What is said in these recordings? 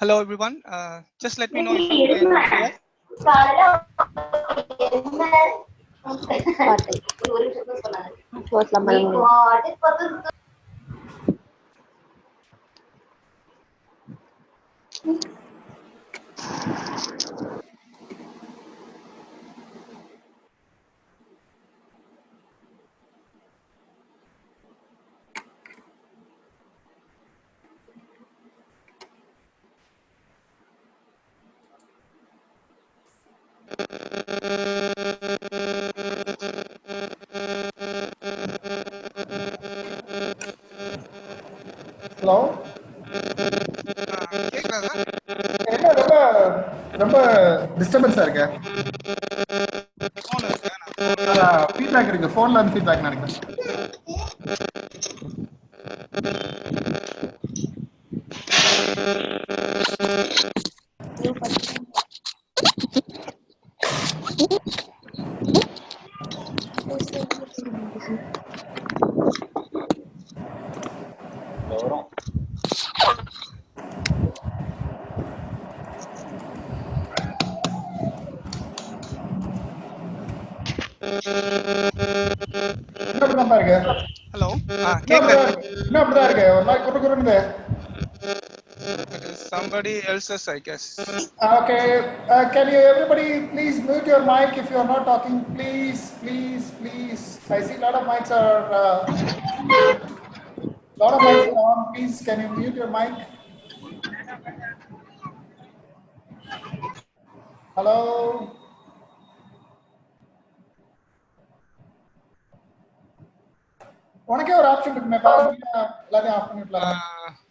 Hello everyone. Just let me know if you can hear. Hello. ரொம்ப டிஸ்டர்பன்ஸா இருக்கு. Feedback இருக்கு. போன்ல இருந்து ஃபீட்பேக் நினைக்கிறேன். Hello. Somebody else's, I guess. Okay. Can you everybody please mute your mic if you are not talking? Please. I see a lot of mics are on. Please, can you mute your mic? Hello. உனக்கே ஒரு option இருக்குமே பாருங்க, எல்லாத்தையும் of பண்ணிடலாம்.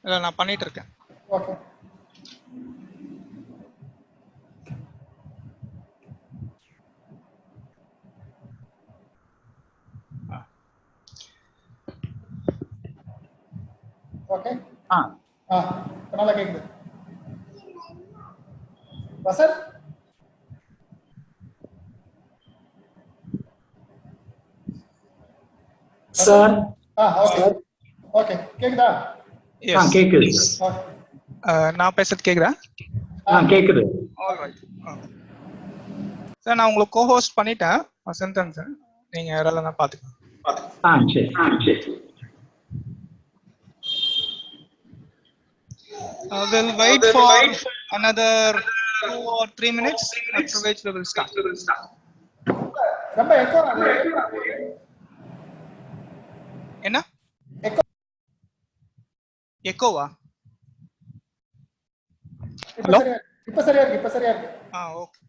இல்ல நான் பண்ணிட்டு இருக்கேன். ஓகே. ஓகே. நல்லா கேக்குது. வசந்த் சார். ஓகே. கேக்குதா? கேக்குது. நான் பேசுறது கேக்குதா? கேக்குது. ஆல்ரைட். சார் நான் உங்களுக்கு கோஹோஸ்ட் பண்ணிட்டேன். வசந்தன் சார். நீங்க யாரெல்லாம் நான் பாத்துக்கலாம். சரி. We'll wait for another 2 or 3 minutes, after which we will start. ரொம்ப எக்கோ என்ன? எக்கோவா? ஹலோ? இப்ப சரியா இருக்கு. ஓகே.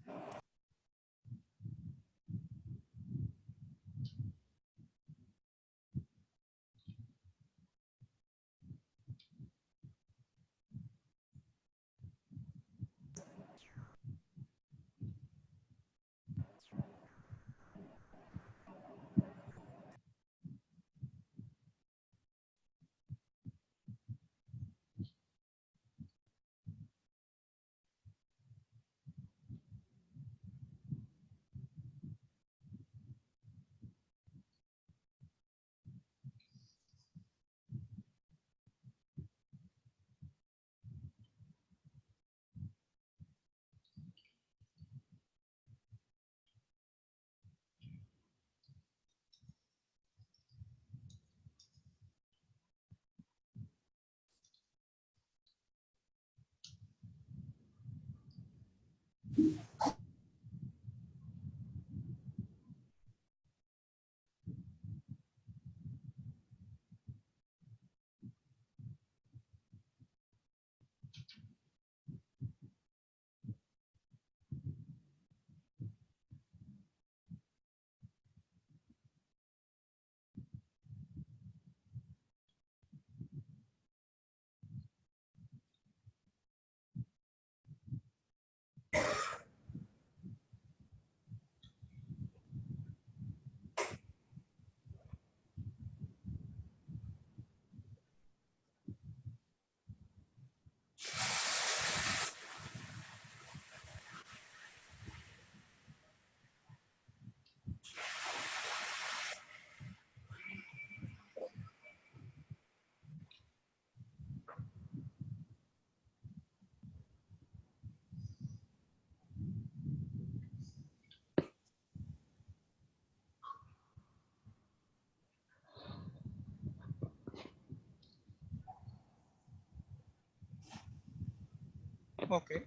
Okay.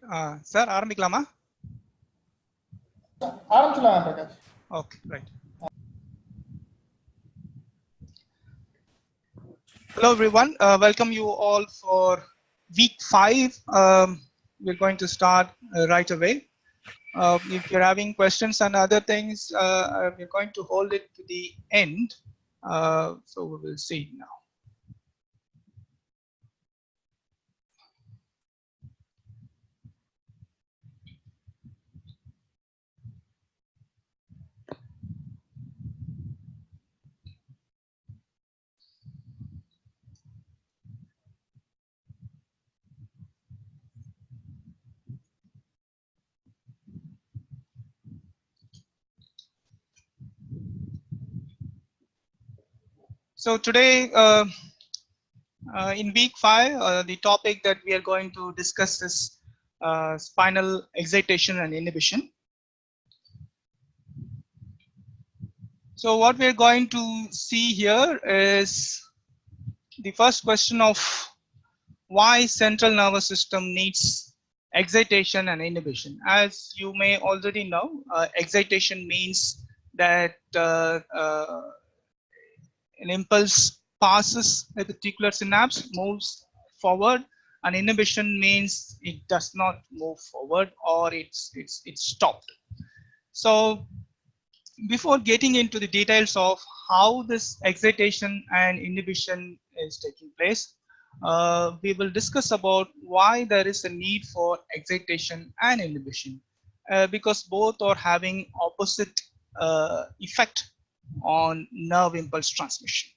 Sir, ஆரம்பிக்கலாமா? ஆரம்பிச்சலாம் Prakash. Okay, right. Hello everyone, welcome you all for week 5. We're going to start right away. If you're having questions and other things, we're going to hold it to the end. So we will see now. So today, in week 5, the topic that we are going to discuss is spinal excitation and inhibition. So what we're going to see here is the first question of why central nervous system needs excitation and inhibition. As you may already know, excitation means that an impulse passes a particular synapse, moves forward, and inhibition means it does not move forward or it's stopped. So before getting into the details of how this excitation and inhibition is taking place, we will discuss about why there is a need for excitation and inhibition, because both are having opposite effect on nerve impulse transmission.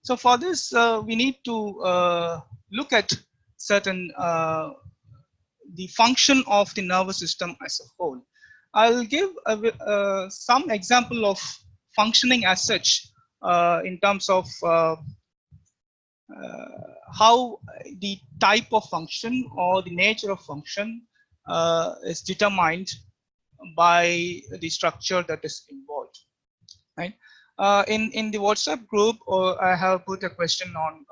So for this, we need to look at certain the function of the nervous system as a whole. I'll give some example of functioning as such in terms of how the type of function or the nature of function is determined by the structure that is involved. Right? In the WhatsApp group, I have put a question on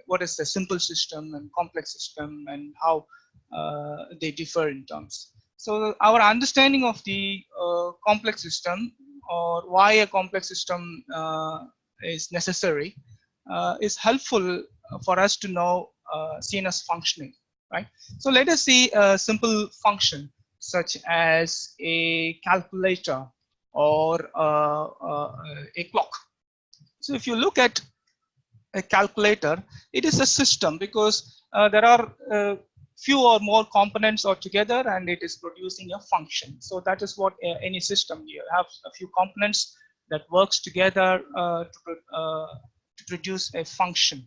what is the simple system and complex system and how they differ in terms. So our understanding of the complex system, or why a complex system is necessary, is helpful for us to know CNS functioning, right? So let us see a simple function such as a calculator or a clock. So if you look at a calculator, it is a system because there are few or more components are together and it is producing a function. So that is what any system, you have a few components that works together to produce a function.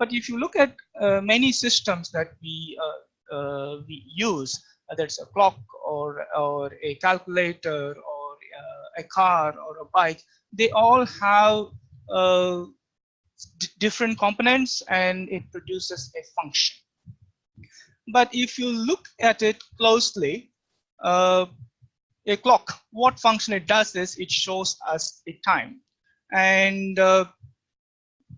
But if you look at many systems that we use, whether it's a clock or a calculator or a car or a bike, they all have different components and it produces a function. But if you look at it closely, a clock, what function it does is it shows us the time. And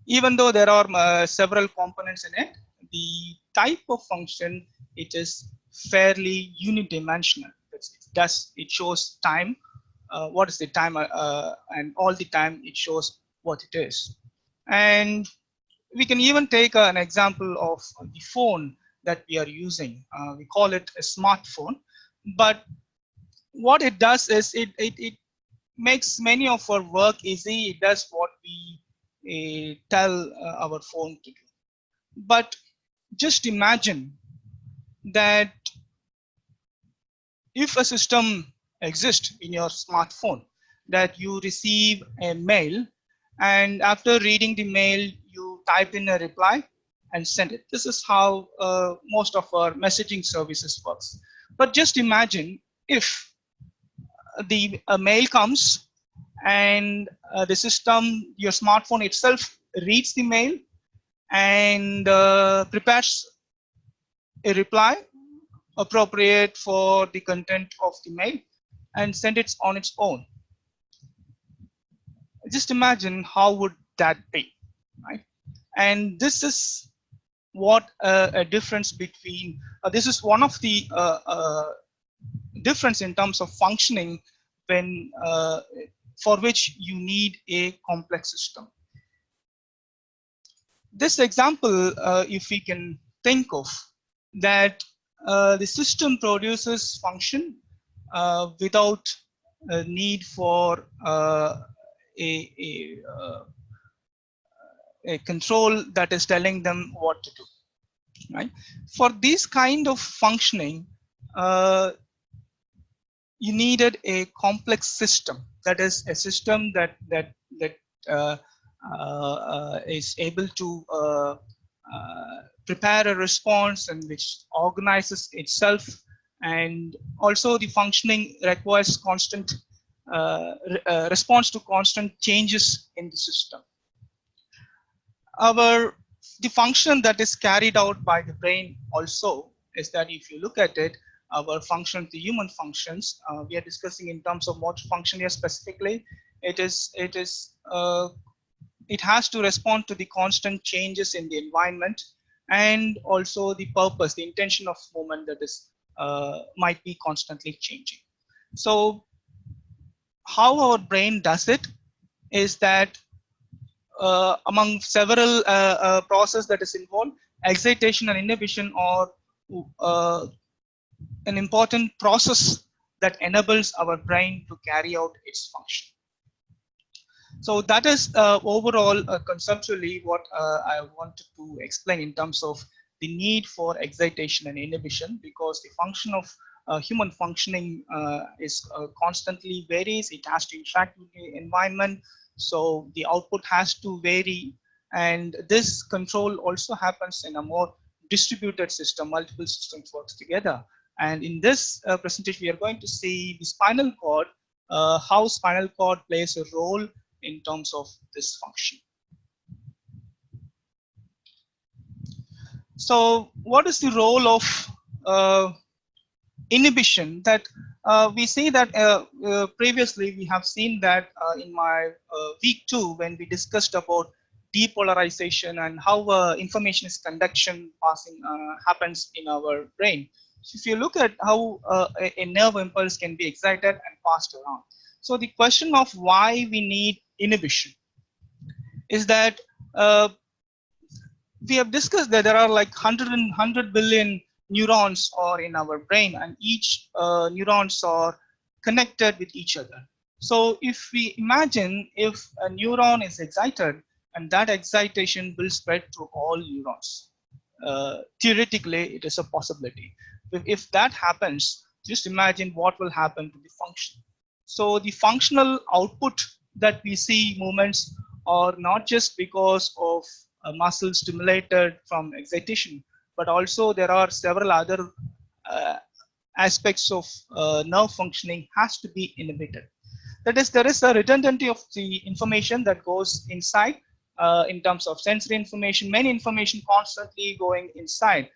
even though there are several components in it, the type of function, it is fairly unidimensional. It shows time, what is the time, and all the time it shows what it is. And we can even take an example of the phone that we are using. We call it a smartphone, but what it does is it makes many of our work easy. It does what we tell our phone to do. But just imagine that if a system exists in your smartphone, that you receive a mail, and after reading the mail, you type in a reply and send it. This is how most of our messaging services works. But just imagine if the mail comes and the system, your smartphone itself, reads the mail and prepares a reply appropriate for the content of the mail and send it on its own. Just imagine how would that be, right? And this is what a difference between this is one of the difference in terms of functioning when for which you need a complex system. This example, if we can think of that, the system produces function without a need for a control that is telling them what to do. Right? For this kind of functioning, you needed a complex system. That is a system that is able to prepare a response and which organizes itself, and also the functioning requires constant response to constant changes in the system. The function that is carried out by the brain also is that if you look at it, our function, the human functions, we are discussing in terms of motor function here specifically. It has to respond to the constant changes in the environment, and also the purpose, the intention of movement that is might be constantly changing. So how our brain does it is that among several processes that is involved, excitation and inhibition are an important process that enables our brain to carry out its function. So that is overall conceptually what I wanted to explain in terms of the need for excitation and inhibition, because the function of human functioning is constantly varies. It has to interact with the environment, so the output has to vary, and this control also happens in a more distributed system. Multiple systems work together, and in this presentation we are going to see the spinal cord, how spinal cord plays a role in terms of this function. So what is the role of inhibition? That we see that previously we have seen that in my week 2 when we discussed about depolarization and how information is conduction passing happens in our brain. So if you look at how a nerve impulse can be excited and passed around. So the question of why we need inhibition is that we have discussed that there are like 100 billion neurons are in our brain, and each neurons are connected with each other. So if we imagine if a neuron is excited, and that excitation will spread to all neurons. Theoretically, it is a possibility. If that happens, just imagine what will happen to the function. So the functional output that we see movements are not just because of muscle stimulated from excitation, but also there are several other aspects of nerve functioning has to be inhibited. That is, there is a redundancy of the information that goes inside in terms of sensory information, many information constantly going inside.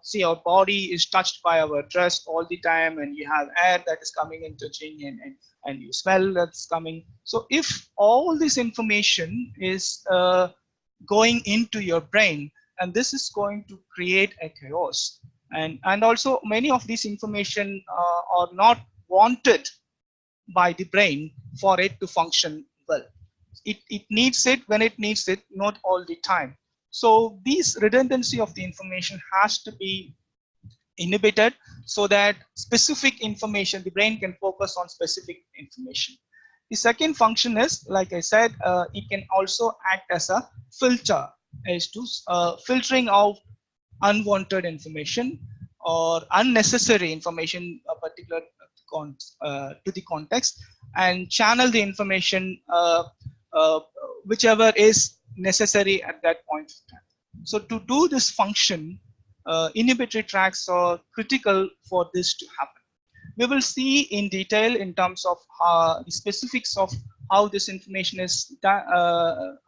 See, our body is touched by our dress all the time, and you have air that is coming and touching, and you smell that's coming. So if all this information is going into your brain, and this is going to create a chaos, and also many of these information are not wanted by the brain for it to function well. It needs it when it needs it, not all the time. So this redundancy of the information has to be inhibited so that specific information, the brain can focus on specific information. The second function is, like I said, it can also act as a filter, as to filtering out unwanted information or unnecessary information, particular to the context, and channel the information whichever is necessary at that point of time. So to do this function, inhibitory tracks are critical for this to happen. We will see in detail in terms of the specifics of how this information is done,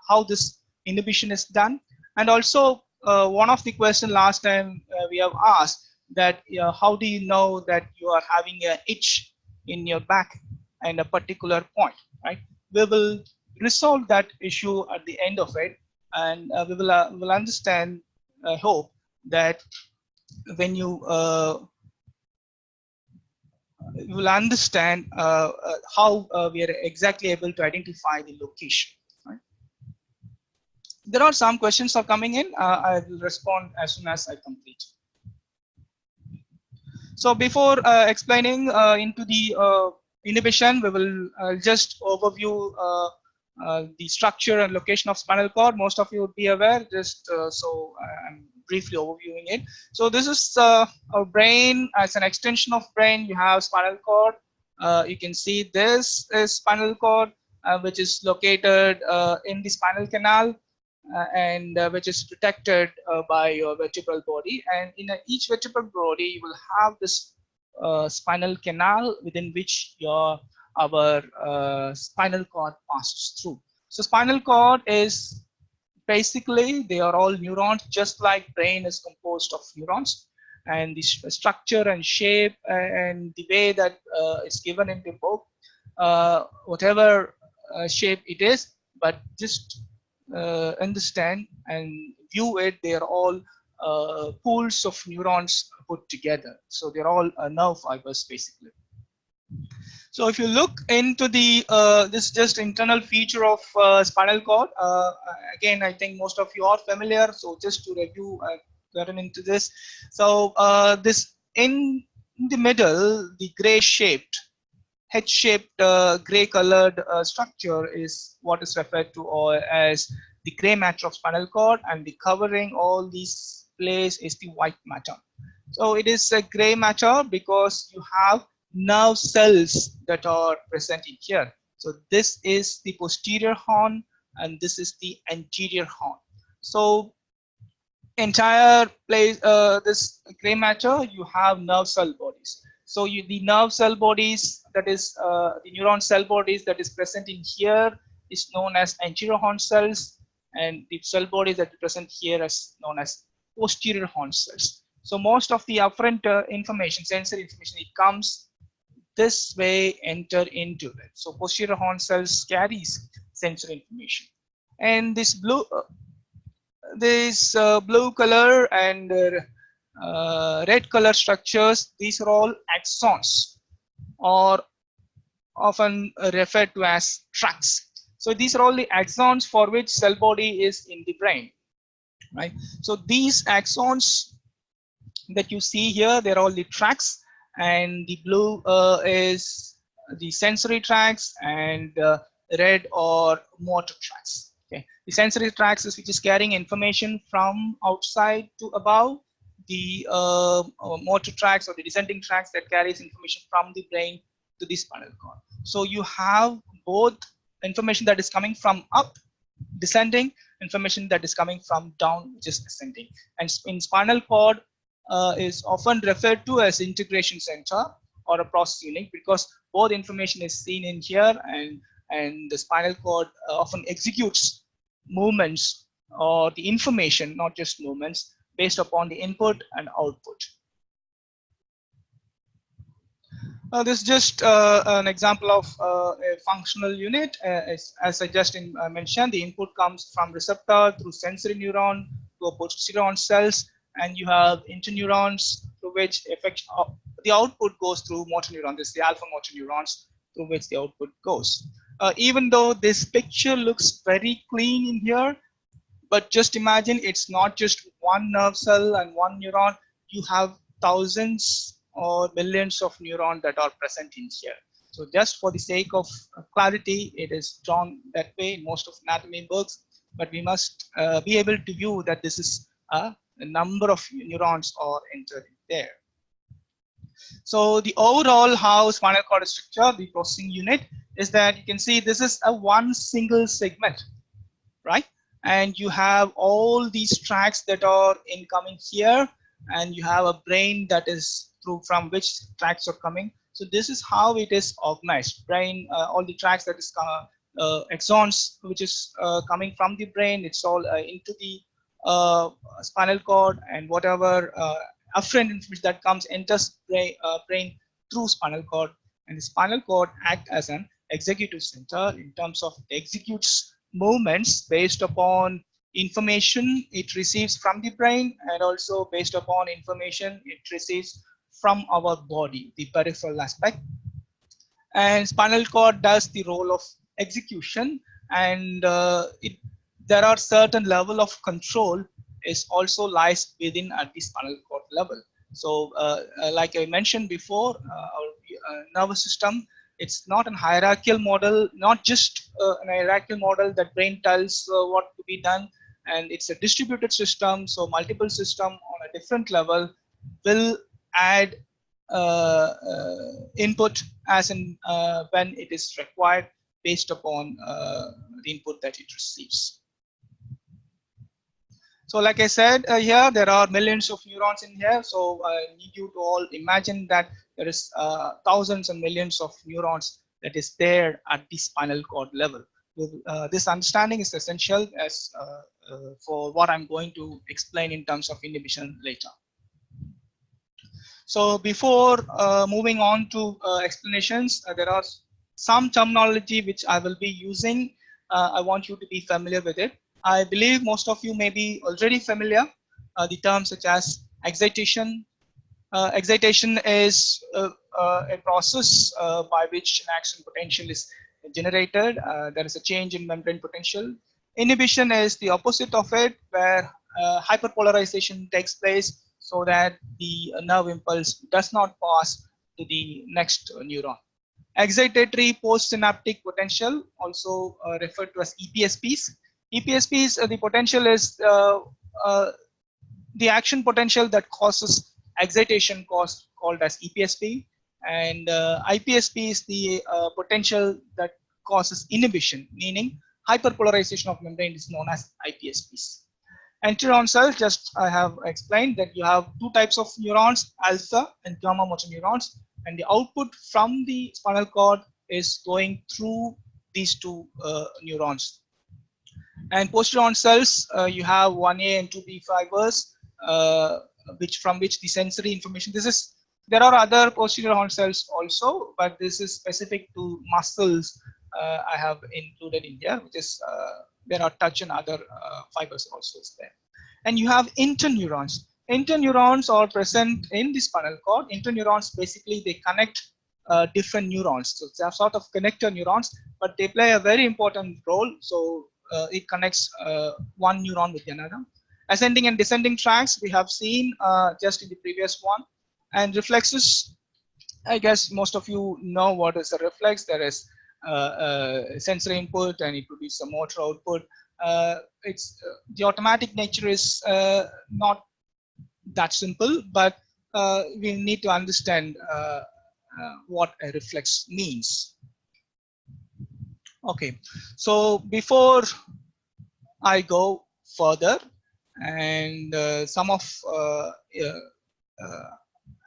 how this inhibition is done, and also one of the questions last time we have asked that how do you know that you are having an itch in your back at a particular point, right? We will resolve that issue at the end of it, and we will understand, I hope, that when you will understand how we are exactly able to identify the location. Right? There are some questions are coming in. I will respond as soon as I complete. So before explaining into the inhibition, we will just overview the structure and location of spinal cord. Most of you would be aware, just so I'm briefly overviewing it. So this is our brain. As an extension of brain, you have spinal cord. You can see this is spinal cord, which is located in the spinal canal. And which is protected by your vertebral body, and in each vertebral body you will have this spinal canal within which our spinal cord passes through. So spinal cord is basically, they are all neurons, just like brain is composed of neurons, and the structure and shape and the way that it's given in the book, whatever shape it is, but just understand and view it, they are all pools of neurons put together. So they're all nerve fibers basically. So if you look into the this just internal feature of spinal cord, again I think most of you are familiar. So just to review, gotten into this. So this in the middle, the gray shaped H-shaped gray colored structure is what is referred to as the gray matter of spinal cord, and the covering all these place is the white matter. So it is a gray matter because you have nerve cells that are present in here. So this is the posterior horn and this is the anterior horn. So entire place, this gray matter, you have nerve cell bodies. So the nerve cell bodies, that is the neuron cell bodies that is present in here is known as anterior horn cells, and the cell bodies that are present here is known as posterior horn cells. So most of the afferent information, sensory information, it comes this way, enter into it. So posterior horn cells carries sensory information, and this blue color and red color structures, these are all axons, or often referred to as tracks. So these are all the axons for which cell body is in the brain, right? So these axons that you see here, they're all the tracks, and the blue is the sensory tracks, and red or motor tracks. Okay, the sensory tracks is which is carrying information from outside to above. The motor tracks or the descending tracks that carries information from the brain to the spinal cord. So you have both information that is coming from up, descending, information that is coming from down, which is ascending. And in spinal cord is often referred to as integration center or a process unit, because both information is seen in here, and the spinal cord often executes movements or the information, not just movements, based upon the input and output. This is just an example of a functional unit. As I just mentioned, the input comes from receptor through sensory neuron to posterior cells, and you have interneurons through which the output goes through motor neuron. This is the alpha motor neurons through which the output goes. Even though this picture looks very clean in here, but just imagine it's not just one nerve cell and one neuron. You have thousands or millions of neurons that are present in here. So just for the sake of clarity, it is drawn that way in most of anatomy books, but we must be able to view that this is a number of neurons are entered in there. So the overall how spinal cord is structured, the processing unit, is that you can see this is a one single segment, right? And you have all these tracks that are incoming here, and you have a brain that is through from which tracks are coming. So this is how it is organized. Brain, all the tracks that is axons, which is coming from the brain, it's all into the spinal cord, and whatever afferent information that comes enters brain through spinal cord, and the spinal cord act as an executive center in terms of it executes movements based upon information it receives from the brain, and also based upon information it receives from our body, the peripheral aspect. And spinal cord does the role of execution, and there are certain level of control is also lies within at the spinal cord level. So like I mentioned before, our nervous system, it's not a hierarchical model, not just an hierarchical model that brain tells what to be done, and it's a distributed system. So multiple system on a different level will add input as in when it is required based upon the input that it receives. So like I said, here there are millions of neurons in here. So I need you to all imagine that there is thousands and millions of neurons that is there at the spinal cord level. This understanding is essential as for what I'm going to explain in terms of inhibition later. So before moving on to explanations, there are some terminology which I will be using. I want you to be familiar with it. I believe most of you may be already familiar. The terms such as excitation. Excitation is a process by which an action potential is generated. There is a change in membrane potential. Inhibition is the opposite of it, where hyperpolarization takes place so that the nerve impulse does not pass to the next neuron. Excitatory postsynaptic potential, also referred to as EPSPs. EPSPs, the potential is the action potential that causes excitation called as EPSP, and IPSP is the potential that causes inhibition, meaning hyperpolarization of membrane is known as IPSPs. And neuron cells, just I have explained that you have two types of neurons, alpha and gamma motor neurons, and the output from the spinal cord is going through these two neurons. And postneuron cells, you have 1A and 2B fibers, from which the sensory information. There are other postneuron cells also, but this is specific to muscles. I have included in here, which is there are touch and other fibers also is there. And you have interneurons. Interneurons are present in the spinal cord. Interneurons basically they connect different neurons. So they are sort of connector neurons, but they play a very important role. So it connects one neuron with another. Ascending and descending tracks we have seen just in the previous one. And reflexes, I guess most of you know what is a reflex. There is sensory input and it produces a motor output. The automatic nature is not that simple, but we need to understand what a reflex means. Okay, so before I go further, and some of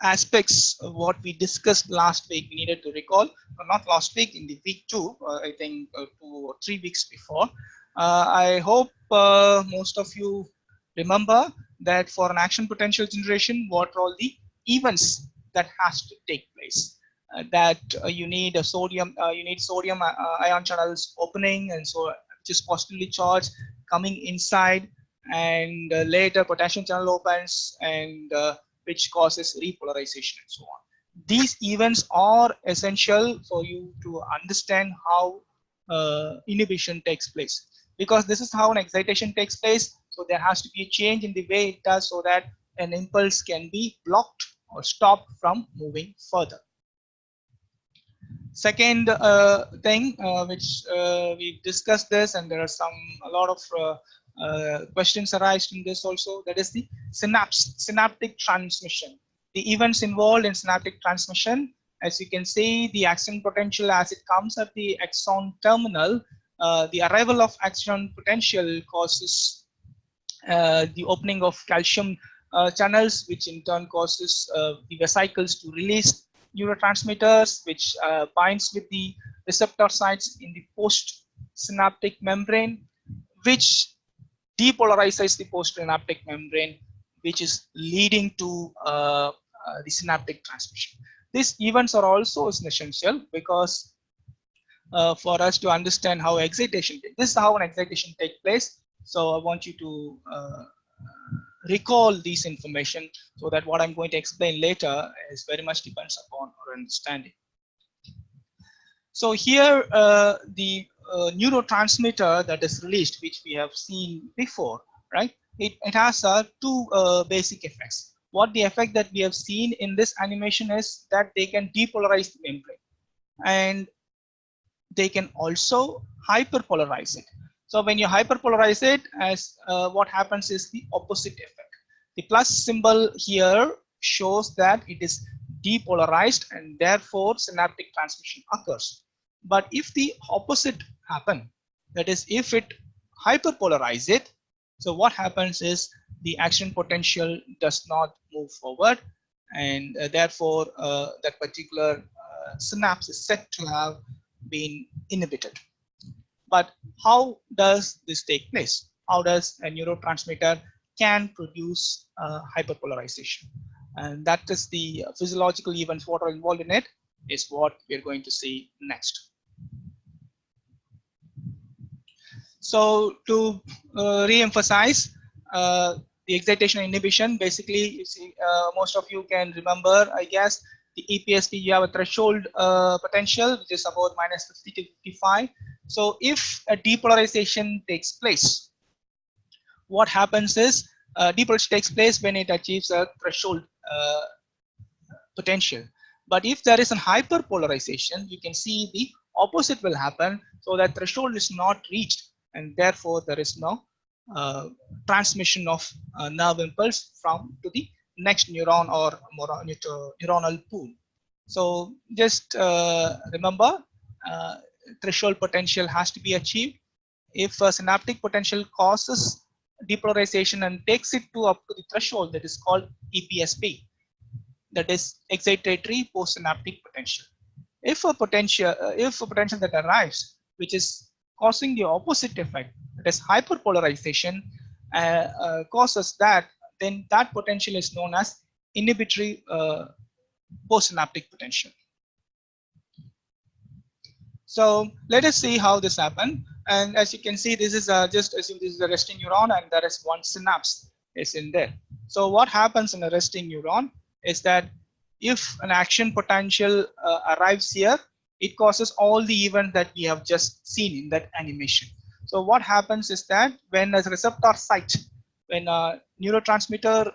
aspects of what we discussed last week we needed to recall, or not last week, in the week 2, I think 2 or 3 weeks before. I hope most of you remember that for an action potential generation, what are all the events that has to take place. You need a sodium, ion channels opening, and so which is positively charged coming inside, and later potassium channel opens, and which causes repolarization and so on. These events are essential for you to understand how inhibition takes place, because this is how an excitation takes place. So there has to be a change in the way it does so that an impulse can be blocked or stopped from moving further. Second thing which we discussed this, and there are a lot of questions arised in this also, that is the synaptic transmission. The events involved in synaptic transmission, as you can see, the action potential as it comes at the axon terminal, the arrival of action potential causes the opening of calcium channels, which in turn causes the vesicles to release neurotransmitters, which binds with the receptor sites in the postsynaptic membrane, which depolarizes the postsynaptic membrane, which is leading to the synaptic transmission. These events are also essential because for us to understand how excitation, this is how an excitation takes place. So I want you to recall these information so that what I'm going to explain later is very much depends upon our understanding. So here the neurotransmitter that is released, which we have seen before, right? It has two basic effects. What the effect that we have seen in this animation is that they can depolarize the membrane, and they can also hyperpolarize it. So when you hyperpolarize it, as what happens is the opposite effect. The plus symbol here shows that it is depolarized and therefore synaptic transmission occurs. But if the opposite happen, that is if it hyperpolarize it, so what happens is the action potential does not move forward, and therefore that particular synapse is said to have been inhibited. But how does this take place? How does a neurotransmitter can produce hyperpolarization? And that is the physiological events what are involved in it is what we're going to see next. So to re-emphasize the excitation inhibition, basically, you see, most of you can remember, I guess, the EPSP, you have a threshold potential, which is about -50 to 55. So if a depolarization takes place, what happens is depolarization takes place when it achieves a threshold potential. But if there is a hyperpolarization, you can see the opposite will happen. So that threshold is not reached, and therefore there is no transmission of nerve impulse from to the next neuron or neuronal pool. So just remember, threshold potential has to be achieved. If a synaptic potential causes depolarization and takes it to up to the threshold, that is called EPSP, that is excitatory postsynaptic potential. If a potential that arrives which is causing the opposite effect, that is hyperpolarization, causes that, then that potential is known as inhibitory postsynaptic potential. So let us see how this happens. And as you can see, this is just assume this is a resting neuron, and there is one synapse is in there. So what happens in a resting neuron is that if an action potential arrives here, it causes all the events that we have just seen in that animation. So what happens is that when a receptor site, when a neurotransmitter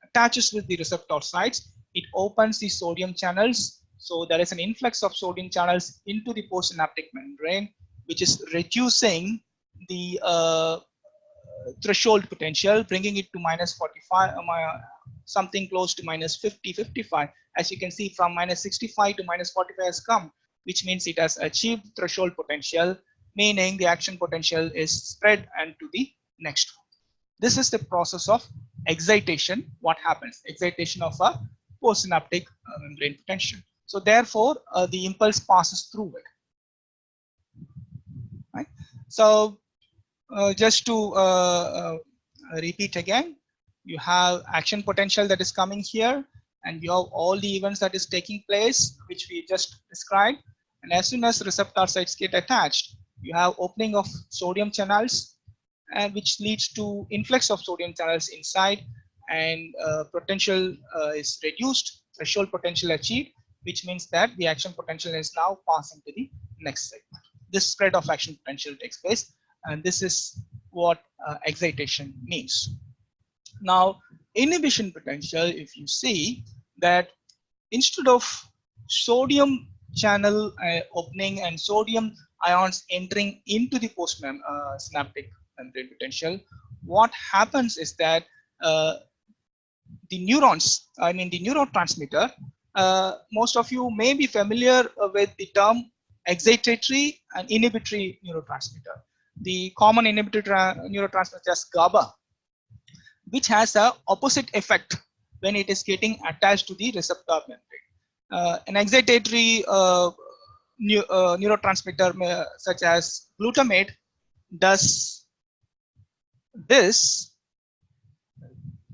attaches with the receptor sites, it opens the sodium channels. So there is an influx of sodium channels into the postsynaptic membrane, which is reducing the threshold potential, bringing it to -45, something close to -50, 55. As you can see, from -65 to -45 has come, which means it has achieved threshold potential, meaning the action potential is spread and to the next one. This is the process of excitation. What happens? Excitation of a postsynaptic membrane potential. So therefore, the impulse passes through it. Right? So just to repeat again, you have action potential that is coming here, and you have all the events that is taking place, which we just described. And as soon as receptor sites get attached, you have opening of sodium channels, and which leads to influx of sodium channels inside, and potential is reduced, threshold potential achieved, which means that the action potential is now passing to the next segment. This spread of action potential takes place, and this is what excitation means. Now, inhibition potential, if you see that instead of sodium channel opening and sodium ions entering into the postsynaptic membrane potential, what happens is that the neurons, I mean the neurotransmitter, most of you may be familiar with the term excitatory and inhibitory neurotransmitter. The common inhibitory neurotransmitter is GABA, which has a opposite effect when it is getting attached to the receptor membrane. An excitatory neurotransmitter such as glutamate does this.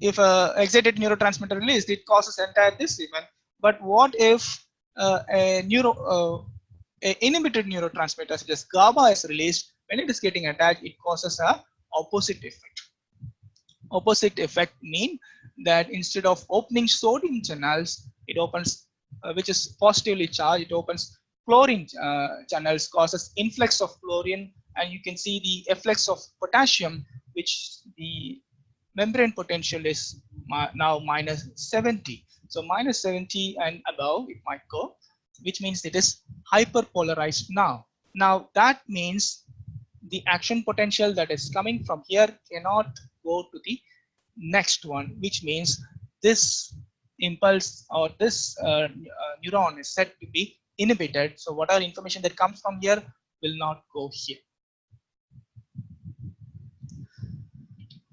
If a excited neurotransmitter released, it causes entire this event. But what if a inhibited neurotransmitter such as GABA is released? When it is getting attached, it causes a opposite effect. Opposite effect mean that instead of opening sodium channels, it opens, which is positively charged, it opens chlorine channels, causes influx of chlorine, and you can see the efflux of potassium, which the membrane potential is now minus 70. So minus 70 and above it might go, which means it is hyperpolarized now. Now that means the action potential that is coming from here cannot go to the next one, which means this impulse or this neuron is said to be inhibited. So whatever information that comes from here will not go here.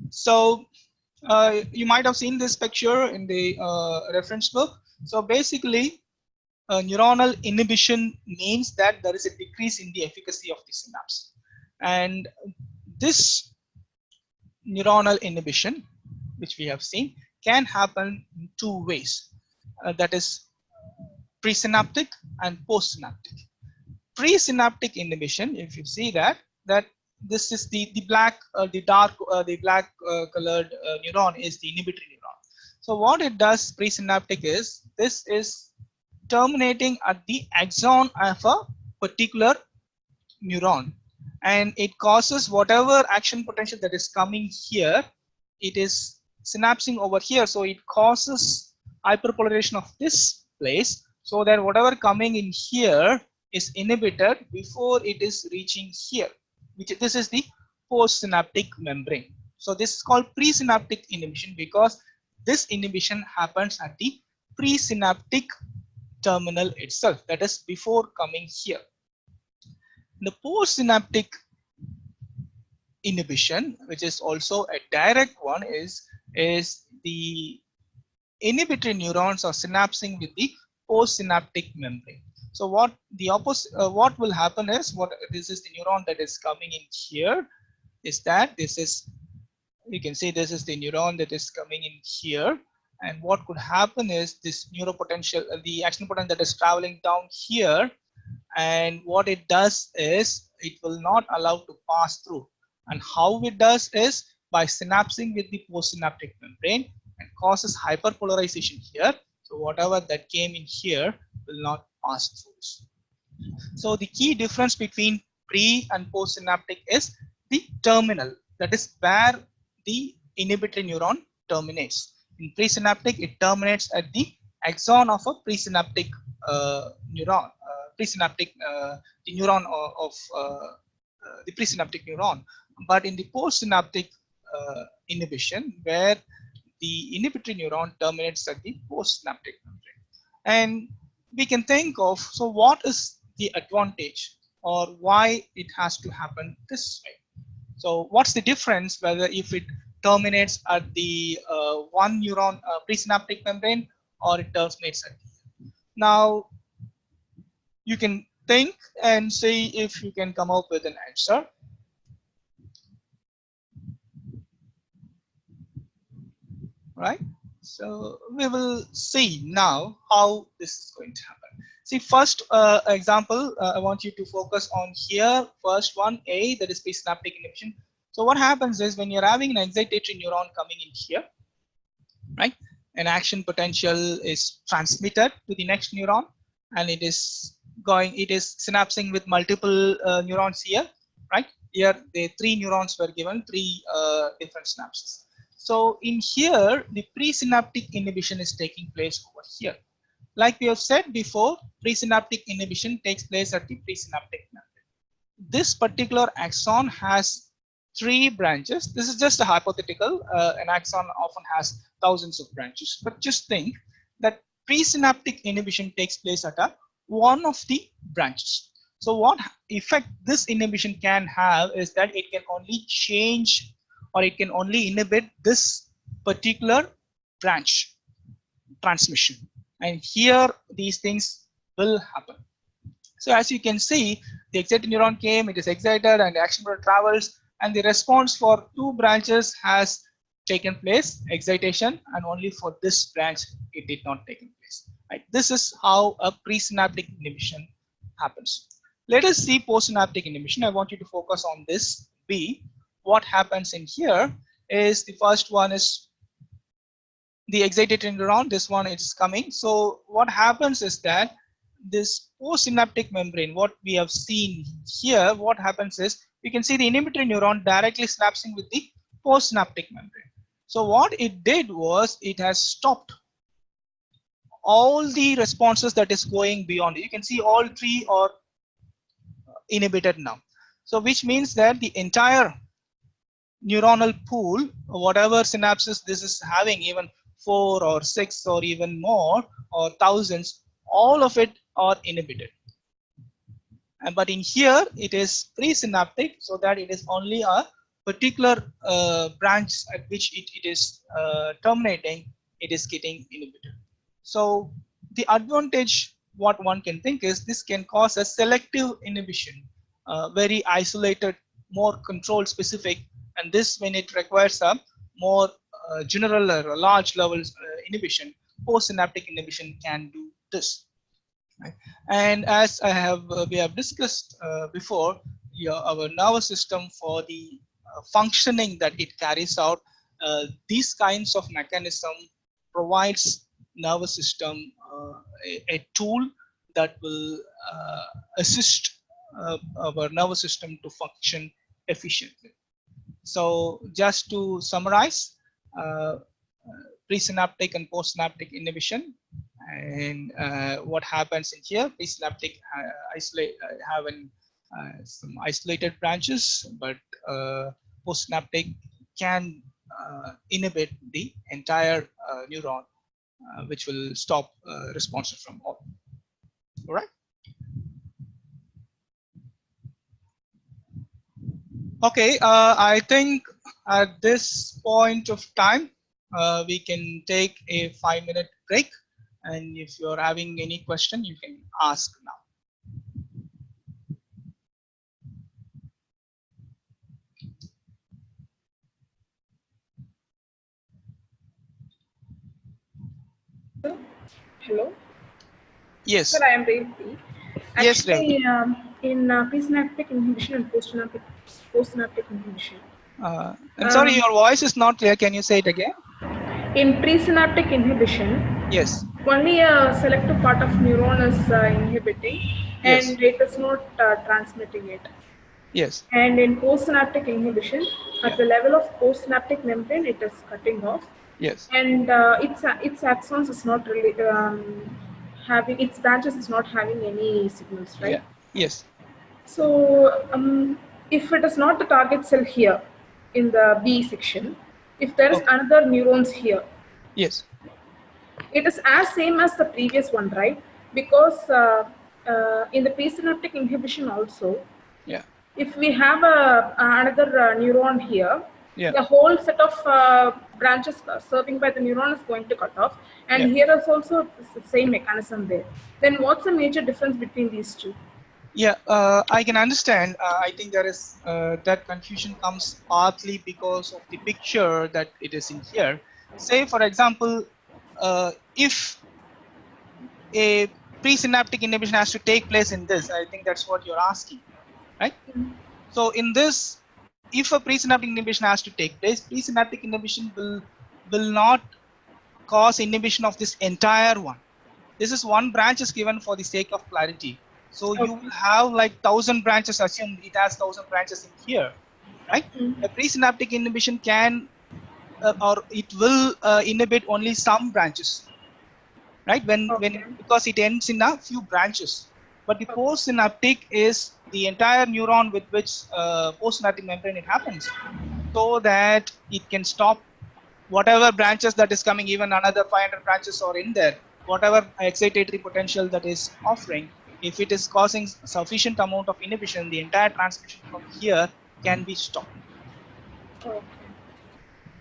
So you might have seen this picture in the reference book. So basically, neuronal inhibition means that there is a decrease in the efficacy of the synapse. And this neuronal inhibition, which we have seen, can happen in two ways. That is presynaptic and postsynaptic. Presynaptic inhibition, if you see that this is the black, the dark colored neuron is the inhibitory neuron. So what it does, presynaptic, is this is terminating at the axon of a particular neuron, and it causes whatever action potential that is coming here, it is synapsing over here, so it causes hyperpolarization of this place, so that whatever coming in here is inhibited before it is reaching here, which this is the postsynaptic membrane. So this is called presynaptic inhibition because this inhibition happens at the presynaptic terminal itself, that is before coming here. The postsynaptic inhibition, which is also a direct one, is the inhibitory neurons are synapsing with the postsynaptic membrane. So what the opposite, what will happen is, this is the neuron that is coming in here, is that this is, you can see this is the neuron that is coming in here, and what could happen is this neuropotential, the action potential that is traveling down here, and what it does is it will not allow to pass through. And how it does is by synapsing with the postsynaptic membrane and causes hyperpolarization here. So whatever that came in here will not pass through. So the key difference between pre and postsynaptic is the terminal, that is where the inhibitory neuron terminates. In presynaptic, it terminates at the axon of a presynaptic neuron, the neuron of the presynaptic neuron. But in the postsynaptic inhibition, where the inhibitory neuron terminates at the postsynaptic membrane. And we can think of, so what is the advantage or why it has to happen this way? So what's the difference whether if it terminates at the one neuron presynaptic membrane or it terminates at the, now you can think and see if you can come up with an answer. Right? So we will see now how this is going to happen. See, first example, I want you to focus on here. First one, A, that is presynaptic inhibition. So what happens is when you're having an excitatory neuron coming in here, right? An action potential is transmitted to the next neuron, and it is synapsing with multiple neurons here, right? Here, the 3 neurons were given 3 different synapses. So in here, the presynaptic inhibition is taking place over here. Like we have said before, presynaptic inhibition takes place at the presynaptic membrane. This particular axon has 3 branches. This is just a hypothetical. An axon often has thousands of branches, but just think that presynaptic inhibition takes place at one of the branches. So what effect this inhibition can have is that it can only change, or it can only inhibit this particular branch transmission. And here these things will happen. So as you can see, the excited neuron came, it is excited, and the action potential travels, and the response for 2 branches has taken place, excitation, and only for this branch it did not take place. Right? This is how a presynaptic inhibition happens. Let us see postsynaptic inhibition. I want you to focus on this B. what happens in here is the first one is the excited neuron. This one is coming. So what happens is that this postsynaptic membrane, what we have seen here, what happens is you can see the inhibitory neuron directly synapsing with the postsynaptic membrane. So what it did was it has stopped all the responses that is going beyond it. You can see all three are inhibited now. So which means that the entire neuronal pool, whatever synapses this is having, even 4 or 6 or even more or thousands, all of it are inhibited. But in here it is presynaptic, so that it is only a particular branch at which it is terminating, it is getting inhibited. So the advantage what one can think is this can cause a selective inhibition, very isolated, more control specific, and this when it requires a more general or large levels inhibition, postsynaptic inhibition can do this. Right? And as I have we have discussed before, our nervous system, for the functioning that it carries out, these kinds of mechanism provides nervous system a tool that will assist our nervous system to function efficiently. So just to summarize, presynaptic and postsynaptic inhibition, and what happens in here, presynaptic have some isolated branches, but postsynaptic can inhibit the entire neuron, which will stop responses from all. All right. Okay, I think at this point of time, we can take a 5-minute break. And if you're having any question, you can ask now. Hello. Yes. Sir, I am Revati. Yes, Actually, in presynaptic inhibition and postsynaptic inhibition. I'm sorry, your voice is not clear. Can you say it again? In presynaptic inhibition, yes, only a selective part of neuron is inhibiting, yes, and it is not transmitting it. Yes. And in postsynaptic inhibition, at the level of postsynaptic membrane, it is cutting off. Yes. And its axons is not really having, its branches is not having any signals, right? Yeah. Yes. So if it is not the target cell here in the B section, if there is another neurons here, yes, it is as same as the previous one, right? Because in the presynaptic inhibition also, yeah, if we have another neuron here, yeah, the whole set of branches serving by the neuron is going to cut off, and here is also the same mechanism there. Then what's the major difference between these two? Yeah, I can understand. I think there is that confusion comes partly because of the picture that it is in here. Say, for example, if a presynaptic inhibition has to take place in this, I think that's what you're asking, right? So in this, if a presynaptic inhibition has to take place, presynaptic inhibition will not cause inhibition of this entire one. This is one branch is given for the sake of clarity. So you will have like 1,000 branches, assume it has 1,000 branches in here, right? A presynaptic inhibition can or it will inhibit only some branches, right? When because it ends in a few branches. But the postsynaptic is the entire neuron with which postsynaptic membrane it happens, so that it can stop whatever branches that is coming, even another 500 branches are in there, whatever excitatory potential that is offering, if it is causing sufficient amount of inhibition, the entire transmission from here can be stopped.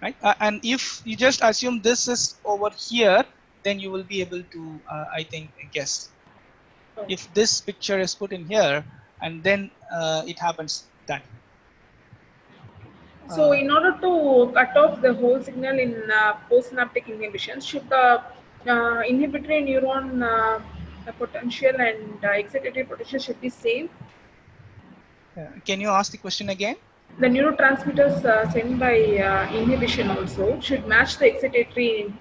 Right? And if you just assume this is over here, then you will be able to, I think, guess. If this picture is put in here, and then it happens that way. So in order to cut off the whole signal in postsynaptic inhibition, should the inhibitory neuron potential and excitatory potential should be same? Can you ask the question again? The neurotransmitters sent by inhibition also should match the excitatory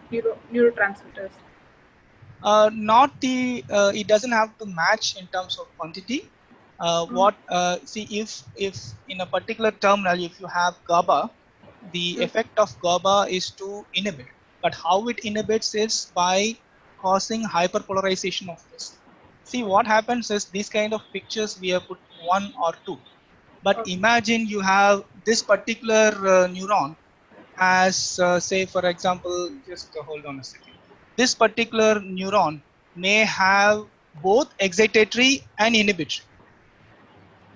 neurotransmitters. Not the it doesn't have to match in terms of quantity. See, if in a particular terminal, if you have GABA, the effect of GABA is to inhibit, but how it inhibits is by causing hyperpolarization of this. See, what happens is these kind of pictures we have put 1 or 2, but Okay. imagine you have this particular neuron has say for example, just hold on a second. This particular neuron may have both excitatory and inhibitory,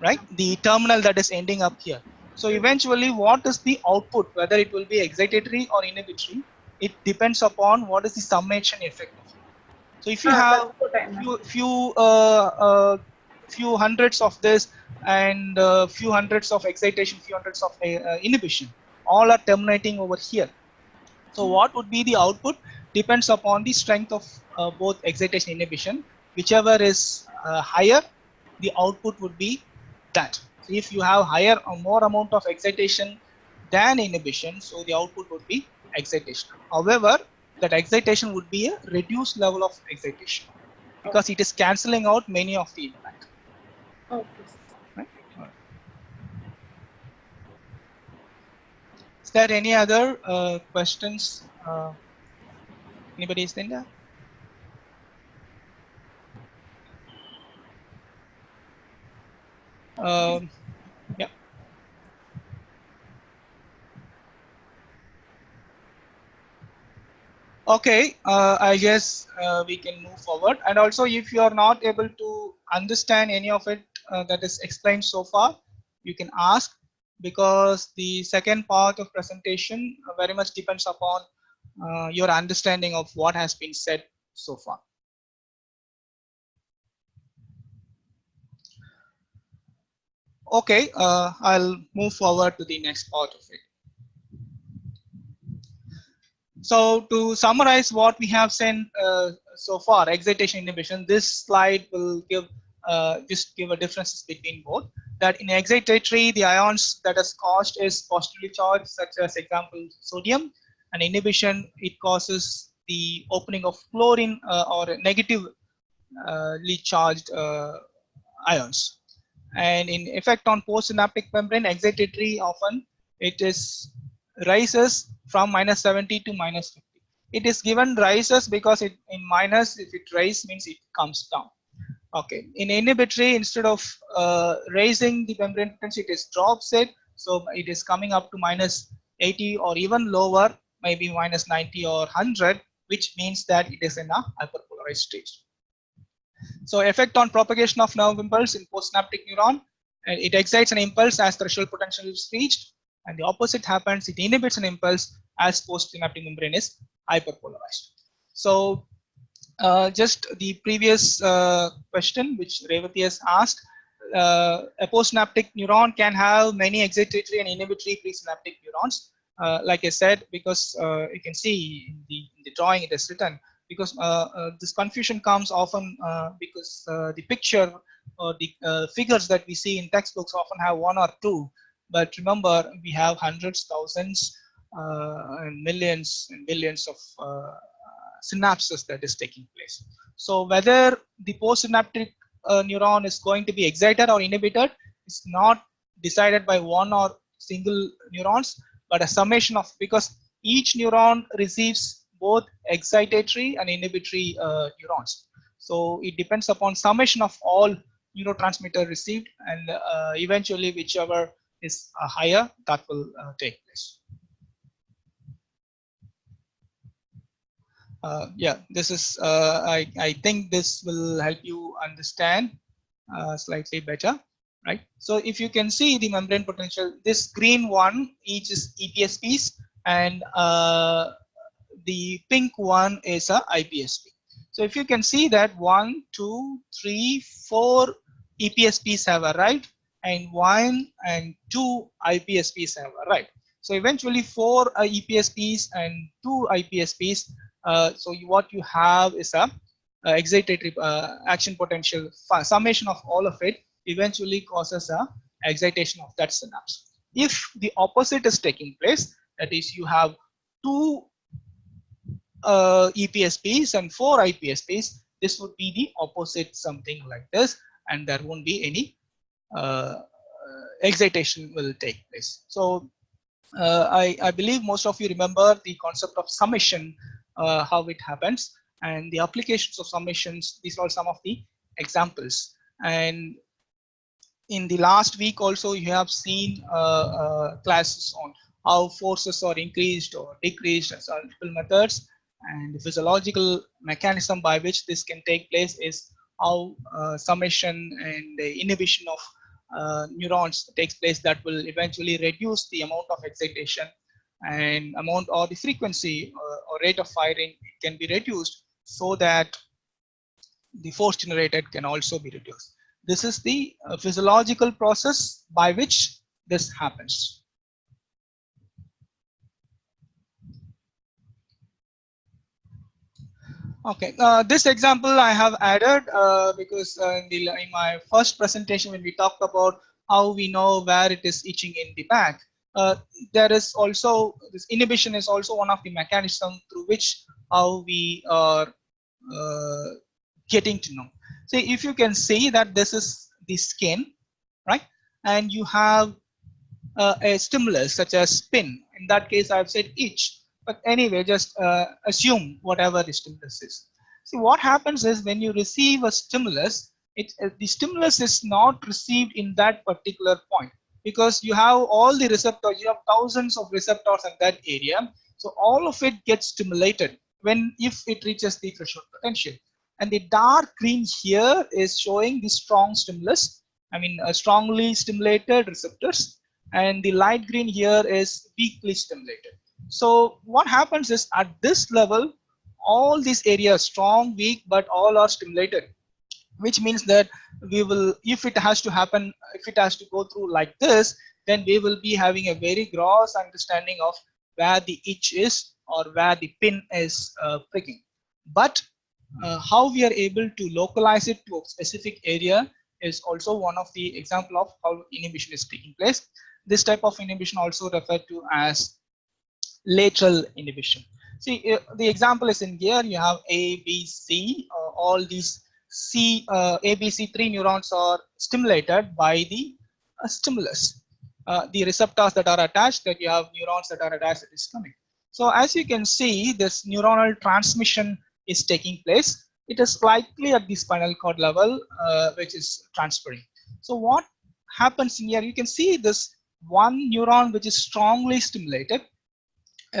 right? The terminal that is ending up here. So eventually what is the output, whether it will be excitatory or inhibitory, it depends upon what is the summation effect of it. So if you have few hundreds of this and few hundreds of excitation, few hundreds of inhibition, all are terminating over here. So what would be the output depends upon the strength of both excitation and inhibition. Whichever is higher, the output would be that. So if you have higher or more amount of excitation than inhibition, so the output would be excitation. However, that excitation would be a reduced level of excitation because it is cancelling out many of the impact. Okay. Right? Is there any other questions? Anybody is in there? Yeah. Okay, I guess we can move forward. And also, if you are not able to understand any of it that is explained so far, you can ask, because the second part of presentation very much depends upon your understanding of what has been said so far. Okay, I'll move forward to the next part of it. So to summarize what we have said so far, excitation inhibition, this slide will give just give a differences between both. That in excitatory, the ions that is caused is positively charged, such as example sodium, and inhibition, it causes the opening of chlorine or negatively charged ions. And in effect on postsynaptic membrane, excitatory often it is rises from -70 to -50. It is given rises because it in minus, if it rise means it comes down. Okay. In inhibitory, instead of raising the membrane potential, it is drops it. So it is coming up to -80 or even lower, maybe -90 or 100, which means that it is in a hyperpolarized state. So effect on propagation of nerve impulse in postsynaptic neuron, and it excites an impulse as threshold potential is reached, and the opposite happens, it inhibits an impulse as postsynaptic membrane is hyperpolarized. So just the previous question which Revati has asked, a postsynaptic neuron can have many excitatory and inhibitory presynaptic neurons. Like I said, because you can see in the drawing it is written, because this confusion comes often because the picture or the figures that we see in textbooks often have 1 or 2, but remember we have hundreds, thousands, and millions and billions of synapses that is taking place. So whether the postsynaptic neuron is going to be excited or inhibited is not decided by one or single neurons, but a summation of, because each neuron receives both excitatory and inhibitory neurons. So it depends upon summation of all neurotransmitter received, and eventually whichever is higher, that will take place. Yeah, this is, I think this will help you understand slightly better, right? So if you can see the membrane potential, this green one, each is EPSPs, and the pink one is a IPSP. So if you can see that 1, 2, 3, 4 EPSPs have arrived, and 1 and 2 IPSPs have arrived. So eventually 4 EPSPs and 2 IPSPs. So what you have is a excitatory action potential. Summation of all of it eventually causes a excitation of that synapse. If the opposite is taking place, that is, you have 2 EPSPs and 4 IPSPs, this would be the opposite, something like this, and there won't be any excitation will take place. So I believe most of you remember the concept of summation, how it happens, and the applications of summations. These are some of the examples. And in the last week also, you have seen classes on how forces are increased or decreased as multiple methods, and the physiological mechanism by which this can take place is how summation and the inhibition of neurons takes place, that will eventually reduce the amount of excitation, and amount or the frequency or rate of firing can be reduced, so that the force generated can also be reduced. This is the physiological process by which this happens. Okay, this example I have added because in my first presentation, when we talked about how we know where it is itching in the back, there is also this inhibition is also one of the mechanisms through which how we are getting to know. So if you can see that this is the skin, right, and you have a stimulus such as spin. In that case, I've said itch. But anyway, just assume whatever the stimulus is. See, what happens is when you receive a stimulus, the stimulus is not received in that particular point, because you have all the receptors, you have thousands of receptors in that area. So all of it gets stimulated if it reaches the threshold potential. And the dark green here is showing the strong stimulus, strongly stimulated receptors, and the light green here is weakly stimulated. So what happens is at this level, all these areas, strong, weak, but all are stimulated, which means that we will, if it has to happen, if it has to go through like this, then we will be having a very gross understanding of where the itch is or where the pin is pricking. But how we are able to localize it to a specific area is also one of the example of how inhibition is taking place. This type of inhibition also referred to as lateral inhibition. See, the example is in here. You have A, B, C. All these A, B, C, 3 neurons are stimulated by the stimulus. The receptors that are attached, that you have neurons that are attached that is coming. So as you can see, this neuronal transmission is taking place. It is slightly at the spinal cord level, which is transferring. So what happens in here? You can see this one neuron which is strongly stimulated,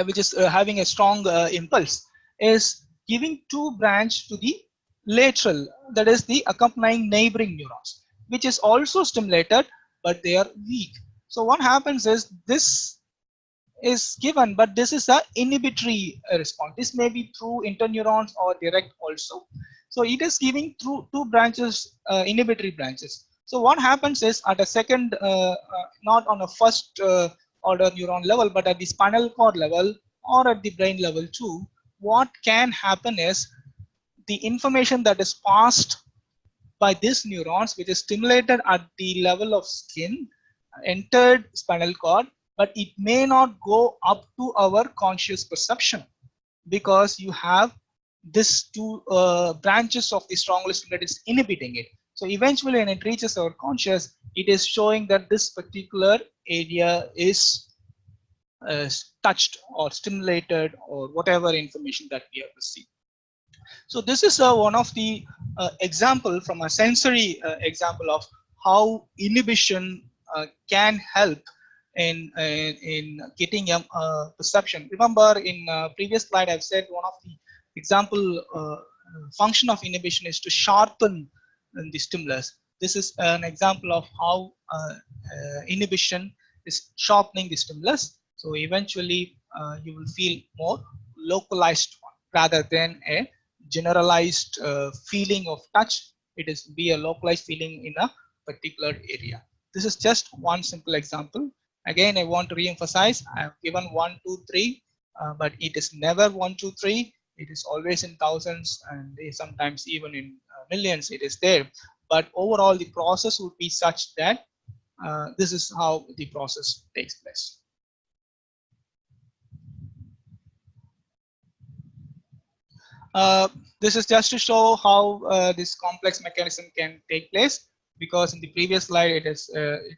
which is having a strong impulse, is giving 2 branch to the lateral, that is the accompanying neighboring neurons, which is also stimulated, but they are weak. So what happens is this is given, but this is a inhibitory response. This may be through interneurons or direct also. So it is giving through 2 branches, inhibitory branches. So what happens is at a second, not on a first order neuron level, but at the spinal cord level or at the brain level too, what can happen is the information that is passed by these neurons, which is stimulated at the level of skin, entered spinal cord, but it may not go up to our conscious perception, because you have these 2 branches of the strongly stimulated is inhibiting it. So eventually when it reaches our conscious, it is showing that this particular area is touched or stimulated or whatever information that we have received. So this is one of the example from a sensory example of how inhibition can help in getting a perception. Remember in previous slide I've said one of the example function of inhibition is to sharpen the stimulus. This is an example of how inhibition is sharpening the stimulus. So eventually you will feel more localized one rather than a generalized feeling of touch. It is be a localized feeling in a particular area. This is just one simple example. Again, I want to re-emphasize, I have given 1, 2, 3, but it is never 1, 2, 3. It is always in thousands and sometimes even in millions it is there. But overall, the process would be such that This is how the process takes place. This is just to show how this complex mechanism can take place, because in the previous slide it is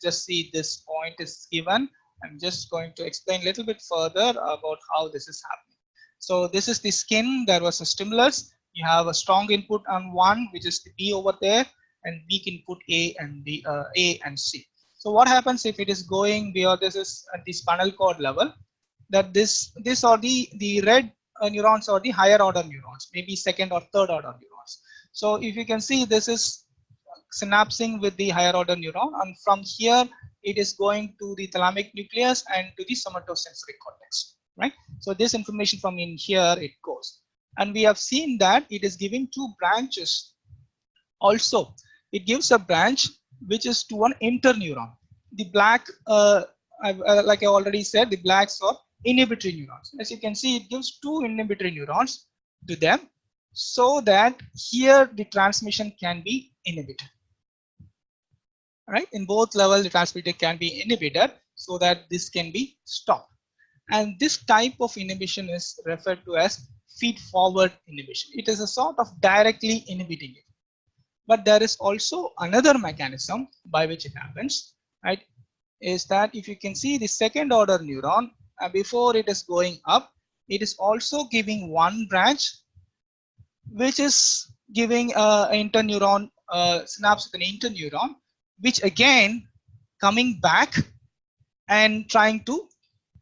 just see this point is given. I'm just going to explain a little bit further about how this is happening. So this is the skin. There was a stimulus. You have a strong input on one, which is the B over there, and weak input A and B, A and C. So what happens if it is going beyond, this is at the spinal cord level, that this or the red neurons or the higher order neurons, maybe second or third order neurons. So if you can see, this is synapsing with the higher order neuron, and from here it is going to the thalamic nucleus and to the somatosensory cortex, right? So this information from in here it goes, and we have seen that it is giving two branches. Also, it gives a branch which is to an interneuron. The black, like I already said, the blacks are inhibitory neurons. As you can see, it gives two inhibitory neurons to them, so that here the transmission can be inhibited. Right? In both levels, the transmitter can be inhibited so that this can be stopped. And this type of inhibition is referred to as feed-forward inhibition. It is a sort of directly inhibiting it. But there is also another mechanism by which it happens, right? Is that if you can see the second order neuron, before it is going up, it is also giving one branch, which is giving an interneuron, synapse with an interneuron, which again coming back and trying to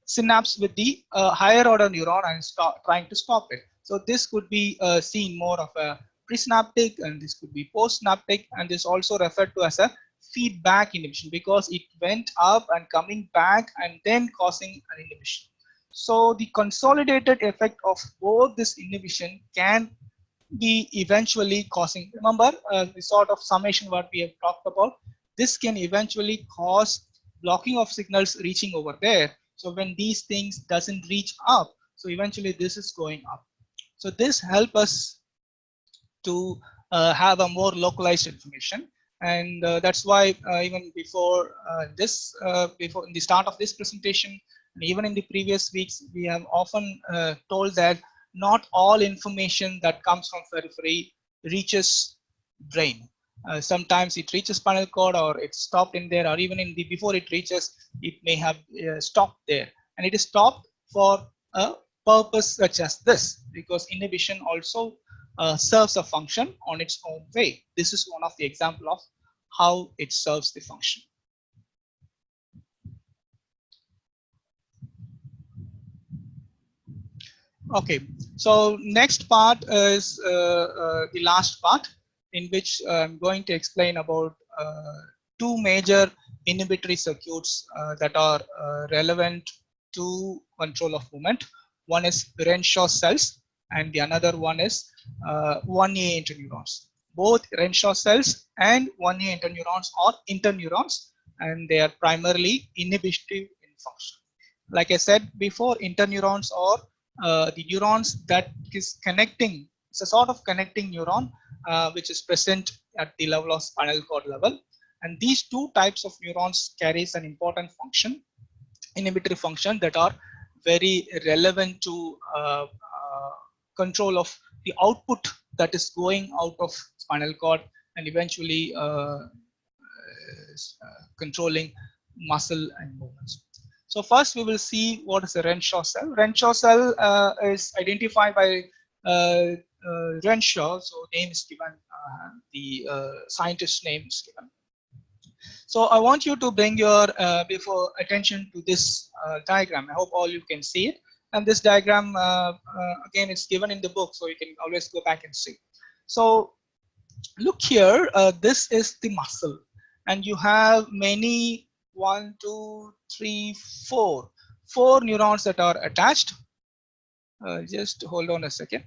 synapse with the higher order neuron and trying to stop it. So this could be seen more of a presynaptic, and this could be postsynaptic, and this also referred to as a feedback inhibition, because it went up and coming back and then causing an inhibition. So the consolidated effect of both this inhibition can be eventually causing, remember the sort of summation what we have talked about, this can eventually cause blocking of signals reaching over there. So when these things doesn't reach up, so eventually this is going up. So this helps us to have a more localized information, and that's why even before before in the start of this presentation, and even in the previous weeks, we have often told that not all information that comes from periphery reaches brain. Sometimes it reaches spinal cord, or it's stopped in there, or even in the before it reaches, it may have stopped there, and it is stopped for a purpose such as this, because inhibition also serves a function on its own way. This is one of the example of how it serves the function. Okay, so next part is the last part, in which I'm going to explain about two major inhibitory circuits that are relevant to control of movement. One is Renshaw cells, and the another one is 1A interneurons. Both Renshaw cells and 1A interneurons are interneurons, and they are primarily inhibitive in function. Like I said before, interneurons are the neurons that is connecting. It's a sort of connecting neuron which is present at the level of spinal cord level, and these two types of neurons carries an important function, inhibitory function, that are very relevant to control of the output that is going out of spinal cord, and eventually controlling muscle and movements. So first we will see what is a Renshaw cell. Renshaw cell is identified by Renshaw, so name is given, the scientist name is given. So I want you to bring your before attention to this diagram. I hope all you can see it. And this diagram again is given in the book, so you can always go back and see. So look here, this is the muscle, and you have many 1, 2, 3, 4 neurons that are attached. Just hold on a second.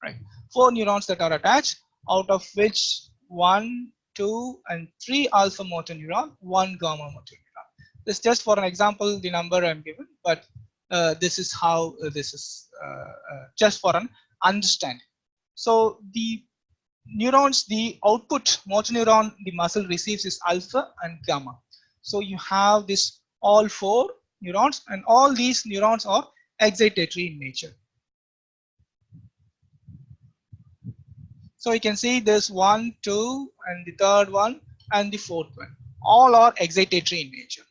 Right, 4 neurons that are attached, out of which 1, 2, and 3 alpha motor neuron, 1 gamma motor neuron. This just for an example, the number I'm given, but this is how this is just for an understanding. So the neurons, the output motor neuron the muscle receives is alpha and gamma. So you have this all 4 neurons, and all these neurons are excitatory in nature. So you can see this 1, 2, and the third one, and the fourth one. All are excitatory in nature.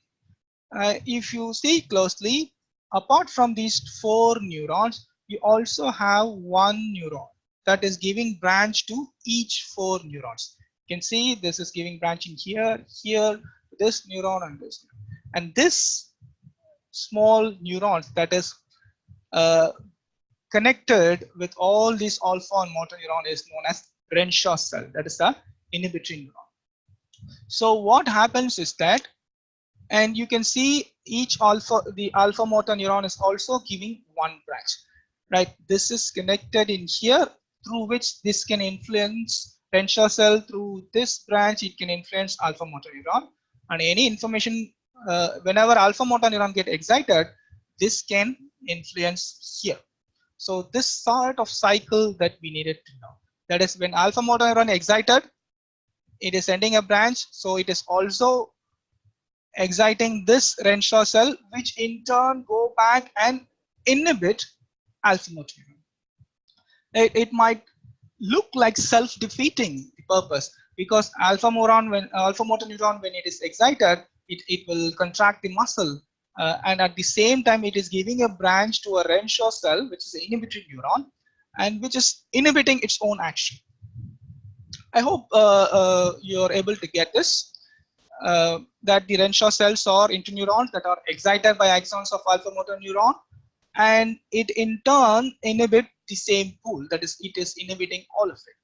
If you see closely, apart from these 4 neurons, you also have 1 neuron that is giving branch to each 4 neurons. You can see this is giving branching here, here, this neuron, and this. And this small neurons that is connected with all these alpha and motor neuron is known as Renshaw cell. That is the inhibitory neuron. So what happens is that, and you can see the alpha motor neuron is also giving 1 branch, right? This is connected in here, through which this can influence Renshaw cell. Through this branch, it can influence alpha motor neuron, and any information whenever alpha motor neuron get excited, this can influence here. So this sort of cycle that we needed to know. That is, when alpha motor neuron excited, it is sending a branch, so it is also exciting this Renshaw cell, which in turn go back and inhibit alpha motor neuron. It might look like self-defeating purpose, because alpha motor neuron, when it is excited, it will contract the muscle, and at the same time it is giving a branch to a Renshaw cell, which is an inhibitory neuron, and which is inhibiting its own action. I hope you're able to get this, that the Renshaw cells are interneurons that are excited by axons of alpha motor neuron, and it in turn inhibit the same pool, that is, it is inhibiting all of it.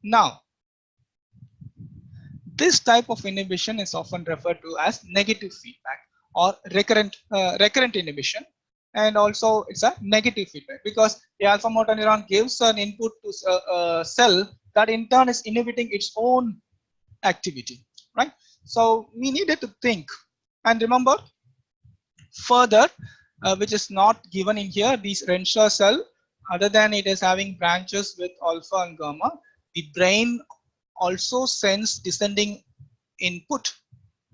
Now, this type of inhibition is often referred to as negative feedback or recurrent inhibition, and also it's a negative feedback because the alpha motor neuron gives an input to a cell that in turn is inhibiting its own activity, right? So we needed to think and remember further, which is not given in here, these Renshaw cell, other than it is having branches with alpha and gamma, the brain also sends descending input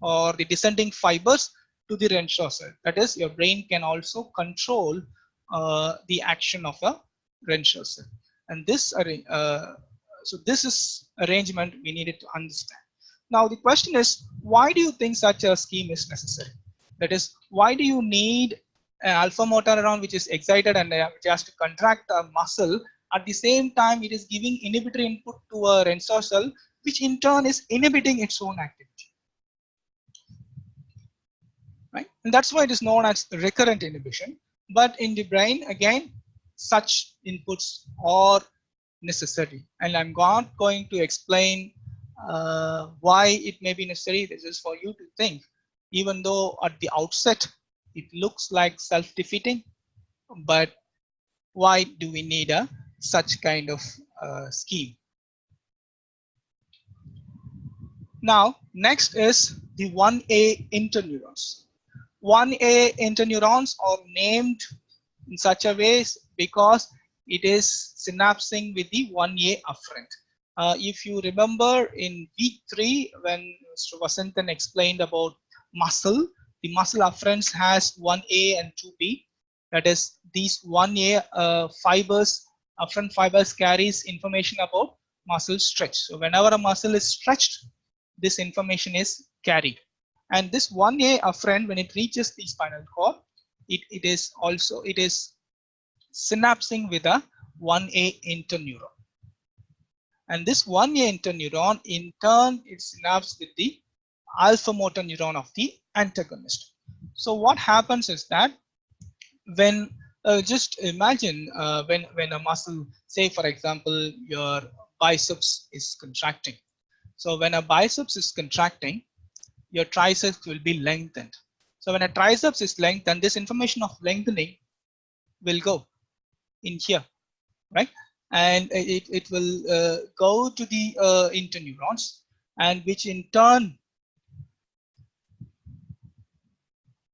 or the descending fibers to the Renshaw cell. That is, your brain can also control the action of a Renshaw cell. And this, so this is arrangement we needed to understand. Now the question is, why do you think such a scheme is necessary? That is, why do you need an alpha motor neuron which is excited and which has to contract a muscle? At the same time, it is giving inhibitory input to a Renshaw cell, which in turn is inhibiting its own activity, right? And that's why it is known as recurrent inhibition. But in the brain, again, such inputs are necessary, and I'm not going to explain why it may be necessary. This is for you to think, even though at the outset it looks like self-defeating, but why do we need a such kind of scheme? Now, next is the 1A interneurons. 1A interneurons are named in such a way because it is synapsing with the 1A afferent. If you remember in week 3, when Mr. Vasantan explained about muscle, the muscle afferents has 1A and 2B. That is, these 1A fibers, afferent fibers, carries information about muscle stretch. So whenever a muscle is stretched, this information is carried. And this 1A afferent, when it reaches the spinal cord, it is synapsing with a 1A interneuron. And this 1A interneuron, in turn, it synapses with the alpha motor neuron of the antagonist. So what happens is that when just imagine when a muscle, say for example, your biceps is contracting. So when a biceps is contracting, your triceps will be lengthened. So when a triceps is lengthened, this information of lengthening will go in here, right? And it will go to the interneurons, and which in turn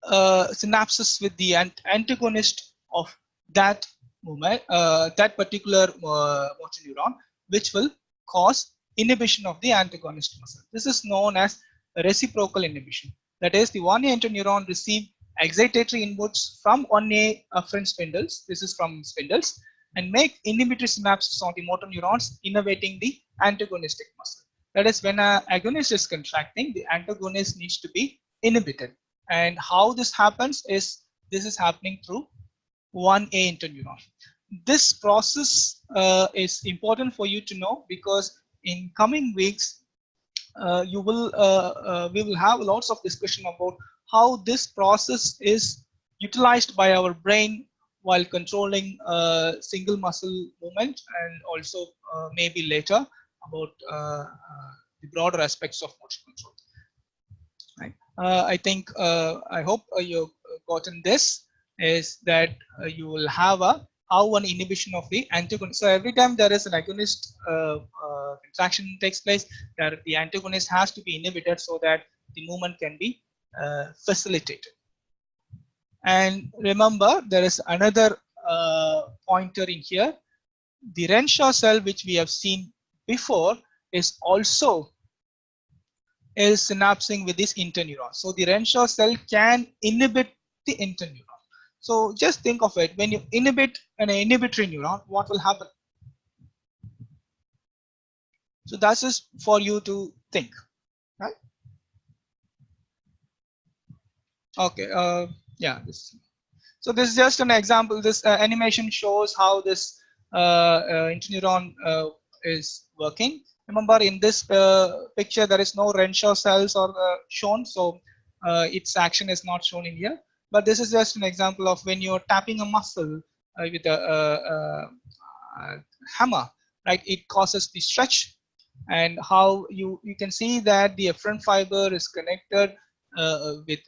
synapses with the antagonist of that movement, that particular motor neuron, which will cause inhibition of the antagonist muscle. This is known as reciprocal inhibition. That is, the 1A interneuron receive excitatory inputs from 1A afferent spindles. This is from spindles, and make inhibitory synapses on the motor neurons, innervating the antagonistic muscle. That is, when an agonist is contracting, the antagonist needs to be inhibited. And how this happens is, this is happening through 1A interneuron. This process is important for you to know, because in coming weeks, we will have lots of discussion about how this process is utilized by our brain while controlling single muscle movement, and also maybe later about the broader aspects of motion control. Right. I think, I hope you've gotten this, is that you will have how an inhibition of the antagonist. So every time there is an agonist contraction takes place, the antagonist has to be inhibited so that the movement can be facilitated. And remember, there is another pointer in here. The Renshaw cell, which we have seen before, is also synapsing with this interneuron. So the Renshaw cell can inhibit the interneuron. So just think of it, when you inhibit an inhibitory neuron, what will happen? So that's just for you to think, right? Okay, yeah. So this is just an example. This animation shows how this interneuron is working. Remember, in this picture, there is no Renshaw cells or shown, so its action is not shown in here. But this is just an example of when you're tapping a muscle with a hammer, right? It causes the stretch, and how you can see that the efferent fiber is connected with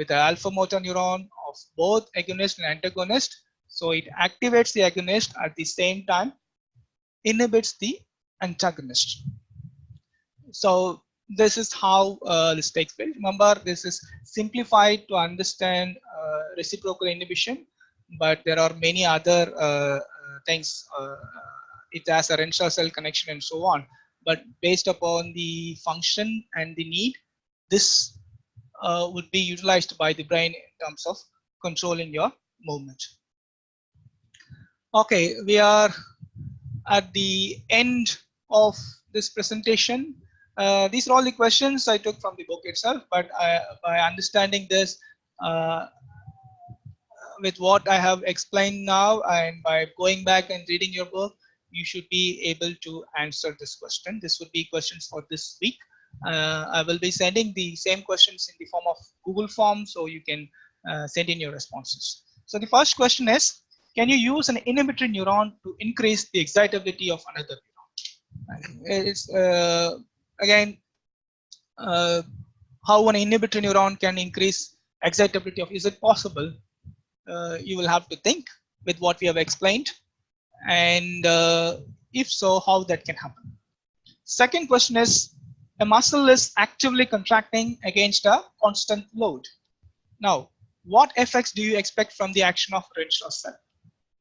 the alpha motor neuron of both agonist and antagonist. So it activates the agonist, at the same time inhibits the antagonist. So this is how this takes place. Remember, this is simplified to understand reciprocal inhibition, but there are many other things. It has a Renshaw cell connection and so on. But based upon the function and the need, this would be utilized by the brain in terms of controlling your movement. Okay, we are at the end of this presentation. These are all the questions I took from the book itself, but by understanding this with what I have explained now, and by going back and reading your book, you should be able to answer this question. This would be questions for this week. I will be sending the same questions in the form of Google form, so you can send in your responses. So the first question is, can you use an inhibitory neuron to increase the excitability of another neuron? It's again, how an inhibitory neuron can increase excitability of, is it possible? You will have to think with what we have explained, and if so, how that can happen. Second question is, a muscle is actively contracting against a constant load. Now, what effects do you expect from the action of Renshaw cell?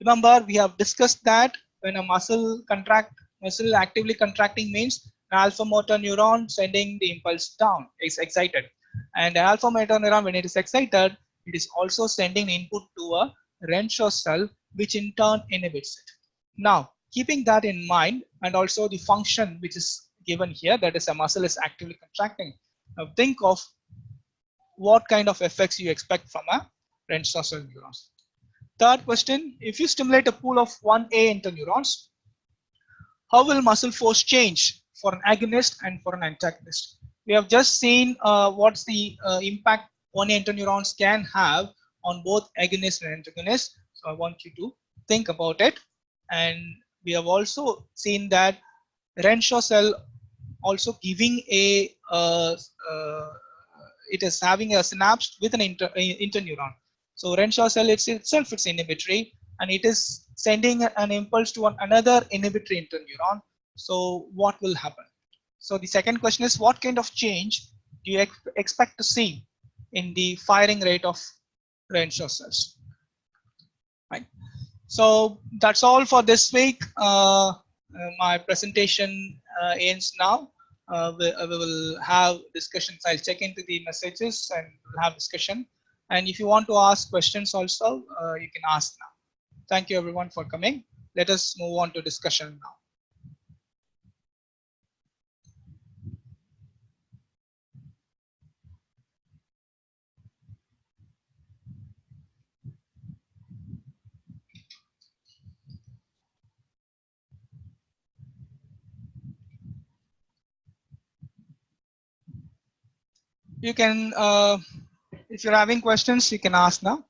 Remember, we have discussed that when a muscle actively contracting means an alpha motor neuron sending the impulse down is excited, and an alpha motor neuron, when it is excited, it is also sending input to a Renshaw cell, which in turn inhibits it. Now, keeping that in mind, and also the function which is given here, that is, a muscle is actively contracting. Now think of what kind of effects you expect from a Renshaw cell neurons. Third question, if you stimulate a pool of 1A interneurons, how will muscle force change for an agonist and for an antagonist? We have just seen what's the impact 1A interneurons can have on both agonist and antagonist. So I want you to think about it. And we have also seen that Renshaw cell also giving a it is having a synapse with an interneuron. So Renshaw cell itself it's inhibitory, and it is sending an impulse to another inhibitory interneuron. So what will happen? So the second question is, what kind of change do you expect to see in the firing rate of Renshaw cells? Right. So that's all for this week. My presentation ends now. we will have discussions. I'll check into the messages and we'll have discussion. And if you want to ask questions also, you can ask now. Thank you everyone for coming. Let us move on to discussion now. You can, if you're having questions, you can ask now.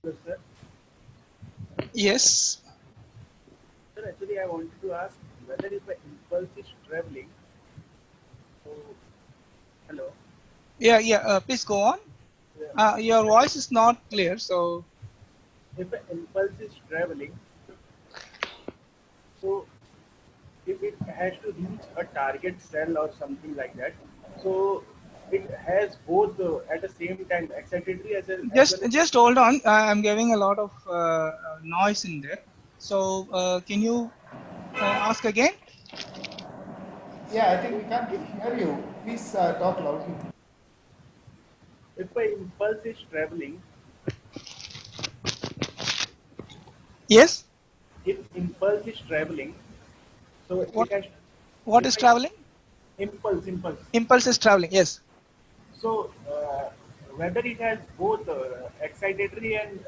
Hello, sir. Yes. Sir, actually, I wanted to ask whether if the impulse is traveling. So, hello. Yeah. Please go on. Yeah. Your voice is not clear, so. If the impulse is traveling, so if it has to reach a target cell or something like that, so it has both at the same time excitatory as well as Just hold on. I'm getting a lot of noise in there. So can you ask again? Yeah, I think we can't hear you. Please talk loudly. if an impulse is traveling, Yes. if impulse is traveling, so What it has what if is I, traveling? impulse. Impulse is traveling. Yes. So, whether it has both excitatory and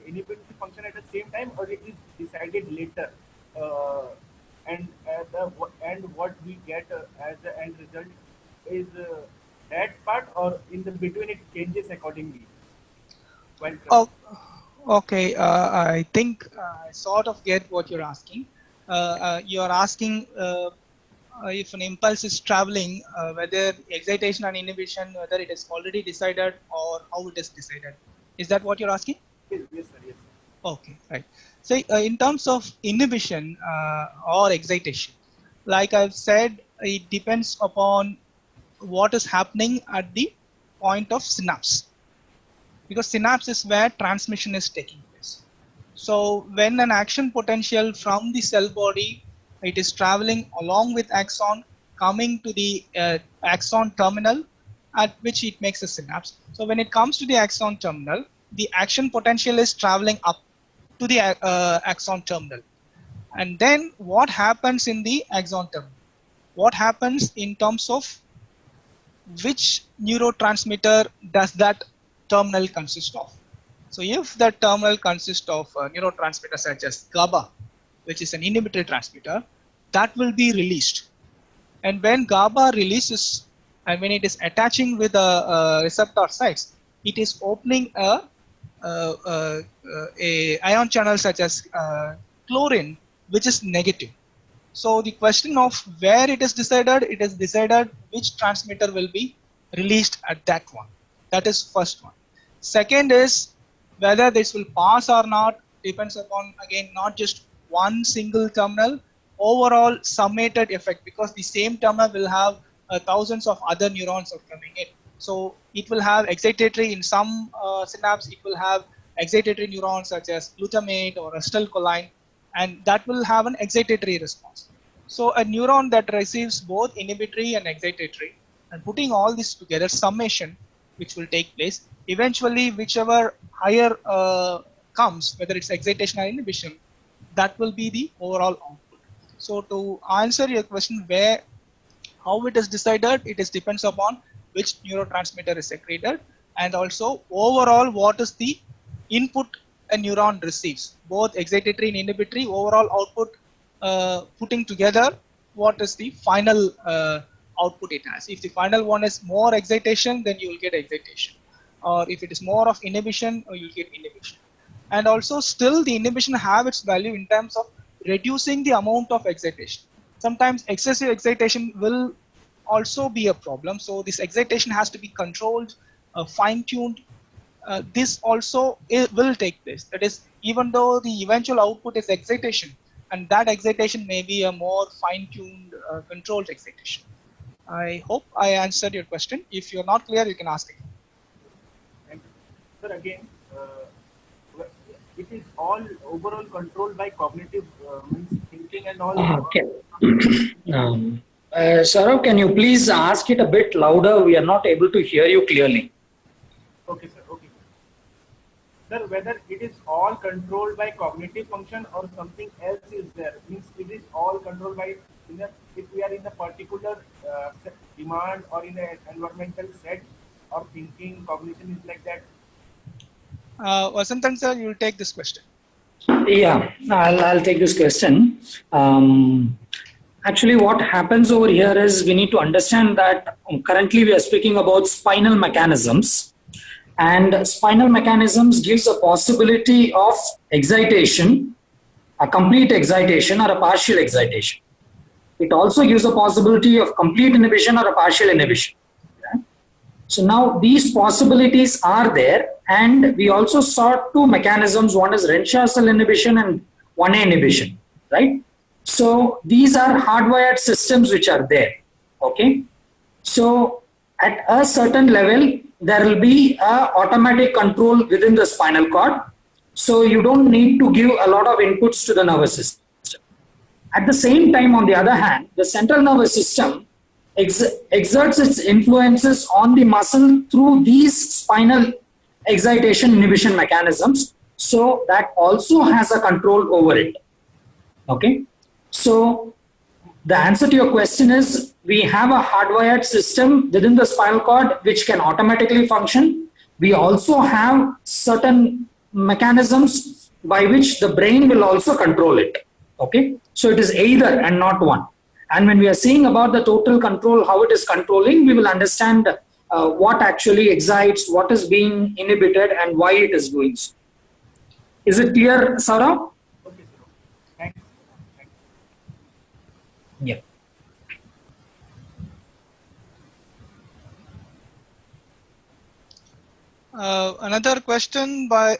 inhibitory function at the same time, or it is decided later, uh, and what we get as the end result is that part, or in the between it changes accordingly while traveling. Oh, okay. I think I sort of get what you're asking. You're asking if an impulse is traveling, whether excitation and inhibition, whether it is already decided or how it is decided. Is that what you're asking? Yes, sir. Yes, sir. Okay, right. So in terms of inhibition or excitation, like I've said, it depends upon what is happening at the point of synapse, because synapse is where transmission is taking place. So when an action potential from the cell body, it is traveling along with axon, coming to the axon terminal at which it makes a synapse. So when it comes to the axon terminal, the action potential is traveling up to the axon terminal. And then what happens in the axon terminal? What happens in terms of which neurotransmitter does that terminal consist of? So if that terminal consists of neurotransmitter such as GABA, which is an inhibitory transmitter, that will be released. And when GABA releases, and when it is attaching with the receptor sites, it is opening a ion channel such as chlorine, which is negative. So the question of where it is decided which transmitter will be released at that one. That is first one. Second is whether this will pass or not depends upon, again, not just one single terminal, overall summated effect, because the same terminal will have thousands of other neurons are coming in. So it will have excitatory in some synapse, it will have excitatory neurons such as glutamate or acetylcholine, and that will have an excitatory response. So a neuron that receives both inhibitory and excitatory, and putting all this together, summation, which will take place, eventually whichever higher comes, whether it's excitation or inhibition, that will be the overall output. So to answer your question, how it is decided, it is depends upon which neurotransmitter is secreted, and also overall what is the input a neuron receives, both excitatory and inhibitory, overall output putting together, what is the final output it has. If the final one is more excitation, then you will get excitation, or if it is more of inhibition, you'll get inhibition. And also still the inhibition have its value in terms of reducing the amount of excitation. Sometimes excessive excitation will also be a problem. So this excitation has to be controlled, fine-tuned. This also will take place. That is, even though the eventual output is excitation, and that excitation may be a more fine-tuned, controlled excitation. I hope I answered your question. If you're not clear, you can ask again. Sir, again, it is all overall controlled by cognitive means thinking and all. Okay. Saurav, can you please ask it a bit louder? We are not able to hear you clearly. Okay, sir. Okay. Sir, whether it is all controlled by cognitive function or something else is there, means it is all controlled by, if we are in a particular demand or in an environmental set or thinking, cognition is like that. Vasantan sir, you will take this question. Yeah, I'll take this question. Actually, what happens over here is we need to understand that currently we are speaking about spinal mechanisms, and spinal mechanisms gives a possibility of excitation, a complete excitation or a partial excitation. It also gives a possibility of complete inhibition or a partial inhibition. Okay? So now these possibilities are there, and we also saw two mechanisms. One is Renshaw cell inhibition and 1A inhibition, right? So these are hardwired systems which are there. Okay. So at a certain level, there will be a automatic control within the spinal cord. So you don't need to give a lot of inputs to the nervous system. At the same time, on the other hand, the central nervous system exerts its influences on the muscle through these spinal excitation inhibition mechanisms. So that also has a control over it. Okay. So the answer to your question is we have a hardwired system within the spinal cord which can automatically function. We also have certain mechanisms by which the brain will also control it. Okay, so it is either and not one. And when we are seeing about the total control, how it is controlling, we will understand what actually excites, what is being inhibited, and why it is doing so. Is it clear, Saurav? Okay, sir. Thanks. Yeah. Another question by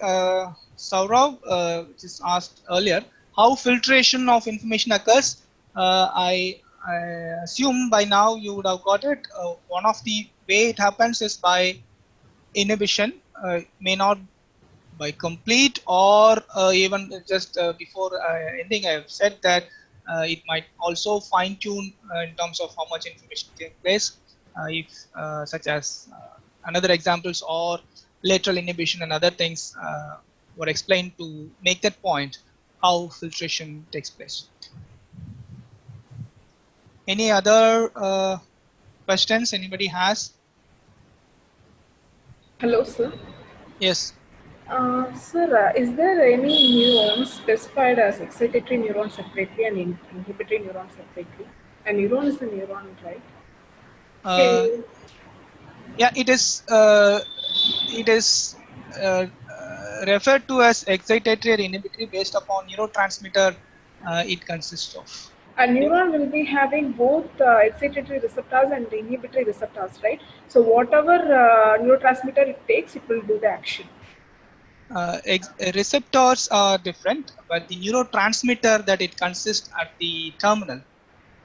Saurav, which is asked earlier, how filtration of information occurs. I assume by now you would have got it. One of the way it happens is by inhibition, may not by complete or even just before ending. I have said that it might also fine tune in terms of how much information takes place, if such as another examples or lateral inhibition and other things were explained to make that point how filtration takes place. Any other questions anybody has? Hello, sir. Yes. Sir, is there any neurons specified as excitatory neuron separately and inhibitory neuron separately? A neuron is a neuron, right? Yeah, it is referred to as excitatory or inhibitory based upon neurotransmitter it consists of. A neuron will be having both excitatory receptors and inhibitory receptors, right? So whatever neurotransmitter it takes, it will do the action. Receptors are different, but the neurotransmitter that it consists at the terminal,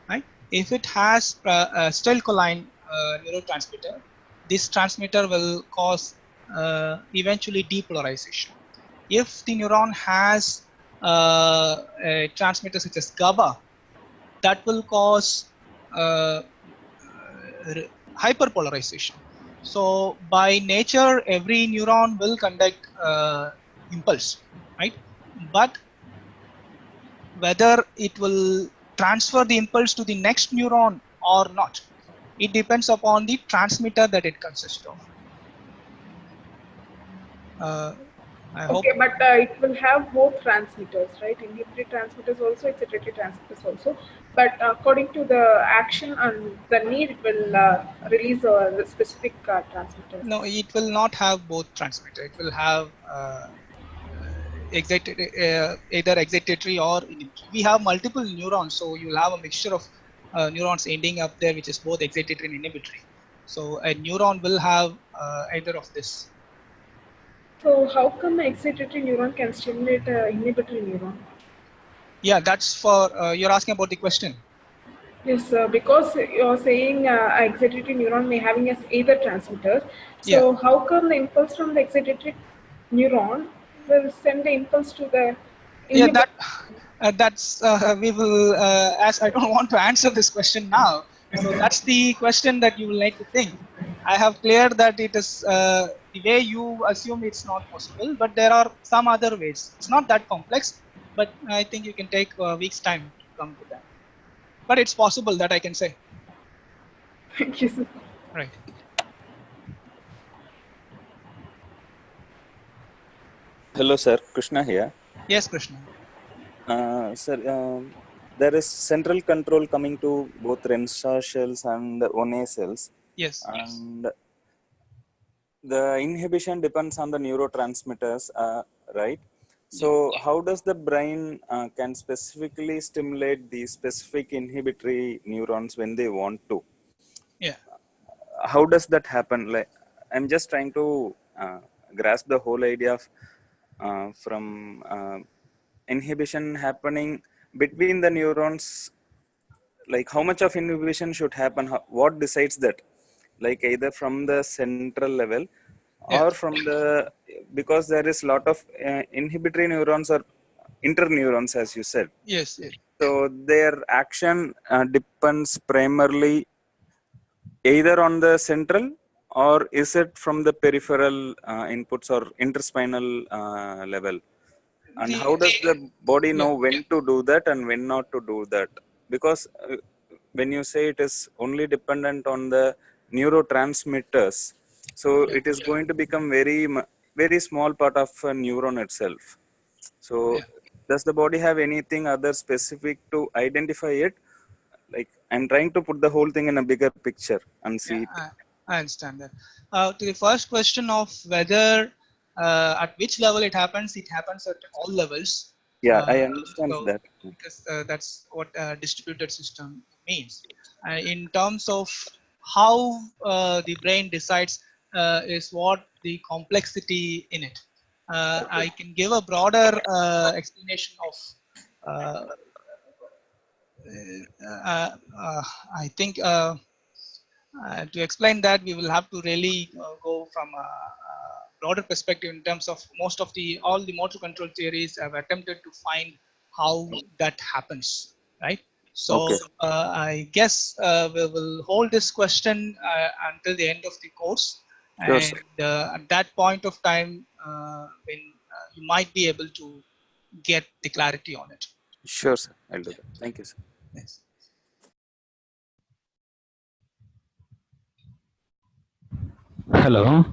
right? If it has a acetylcholine neurotransmitter, this transmitter will cause eventually depolarization. If the neuron has a transmitter such as GABA, that will cause hyperpolarization. So by nature, every neuron will conduct impulse, right? But whether it will transfer the impulse to the next neuron or not, it depends upon the transmitter that it consists of. Okay, but it will have both transmitters, right? Inhibitory transmitters also, excitatory transmitters also. But according to the action and the need, it will release a specific transmitter. No, it will not have both transmitter. It will have either excitatory or inhibitory. We have multiple neurons, so you will have a mixture of neurons ending up there, which is both excitatory and inhibitory. So a neuron will have either of this. So how come an excitatory neuron can stimulate an inhibitory neuron? Yeah, that's for you're asking about the question. Yes, because you're saying excitatory neuron may having as either transmitters. Yeah. So how come the impulse from the excitatory neuron will send the impulse to the Yeah, inhibitor? that's we will, as I don't want to answer this question now, so that's the question that you will need to think. I have cleared that it is the way you assume it's not possible, but there are some other ways. It's not that complex, but I think you can take a week's time to come to that. But it's possible, that I can say. Thank you, sir. Right. Hello, sir. Krishna here. Yes, Krishna. Sir, there is central control coming to both Renshaw cells and ONA cells. Yes. And the inhibition depends on the neurotransmitters, right? So how does the brain can specifically stimulate these specific inhibitory neurons when they want to? Yeah. How does that happen? Like, I'm just trying to grasp the whole idea of from inhibition happening between the neurons. Like, how much of inhibition should happen? What decides that? Like, either from the central level Yeah. or from the, because there is a lot of inhibitory neurons or interneurons, as you said. Yes. Yes. So their action depends primarily either on the central, or is it from the peripheral inputs or interspinal level? And how does the body know when to do that and when not to do that? Because when you say it is only dependent on the neurotransmitters, so it is going to become very small part of a neuron itself. So does the body have anything other specific to identify it? Like, I'm trying to put the whole thing in a bigger picture and see it. I understand that. To the first question of whether at which level it happens at all levels. Yeah, I understand So, that. because that's what a distributed system means. In terms of how the brain decides is what the complexity in it. I can give a broader explanation of I think to explain that, we will have to really go from a broader perspective in terms of all the motor control theories have attempted to find how that happens, right? So I guess we will hold this question until the end of the course, and at that point of time, when you might be able to get the clarity on it. Sure, sir. I'll do that. Thank you, sir. Yes. Hello.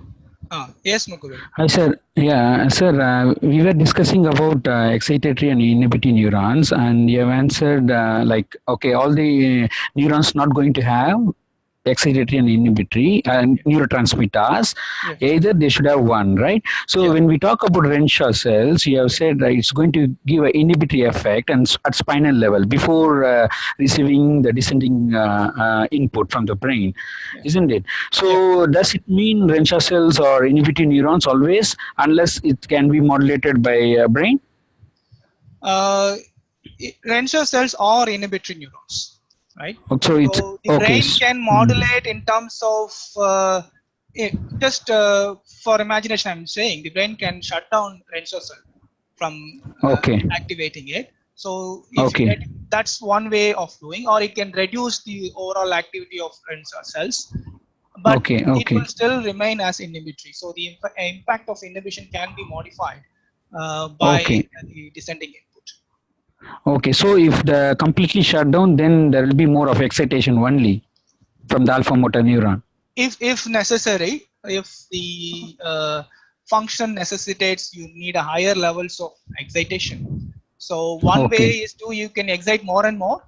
Yes, Mukul. Hi, sir. Yeah, sir. We were discussing about excitatory and inhibitory neurons, and you have answered like, okay, all the neurons not going to have excitatory and inhibitory neurotransmitters. Either they should have one, right? So when we talk about Renshaw cells, you have said it's going to give an inhibitory effect and at spinal level before receiving the descending input from the brain, isn't it? So does it mean Renshaw cells or inhibitory neurons always, unless it can be modulated by brain? Renshaw cells are inhibitory neurons, right? So it's the brain can modulate in terms of just for imagination. I'm saying the brain can shut down Renshaw cell from activating it. So that's one way of doing, or it can reduce the overall activity of Renshaw cells, but it will still remain as inhibitory. So the impact of inhibition can be modified by the descending input. Okay, so if the completely shut down, then there will be more of excitation only from the alpha motor neuron. If necessary, if the function necessitates, you need a higher levels of excitation. So one way is you can excite more and more,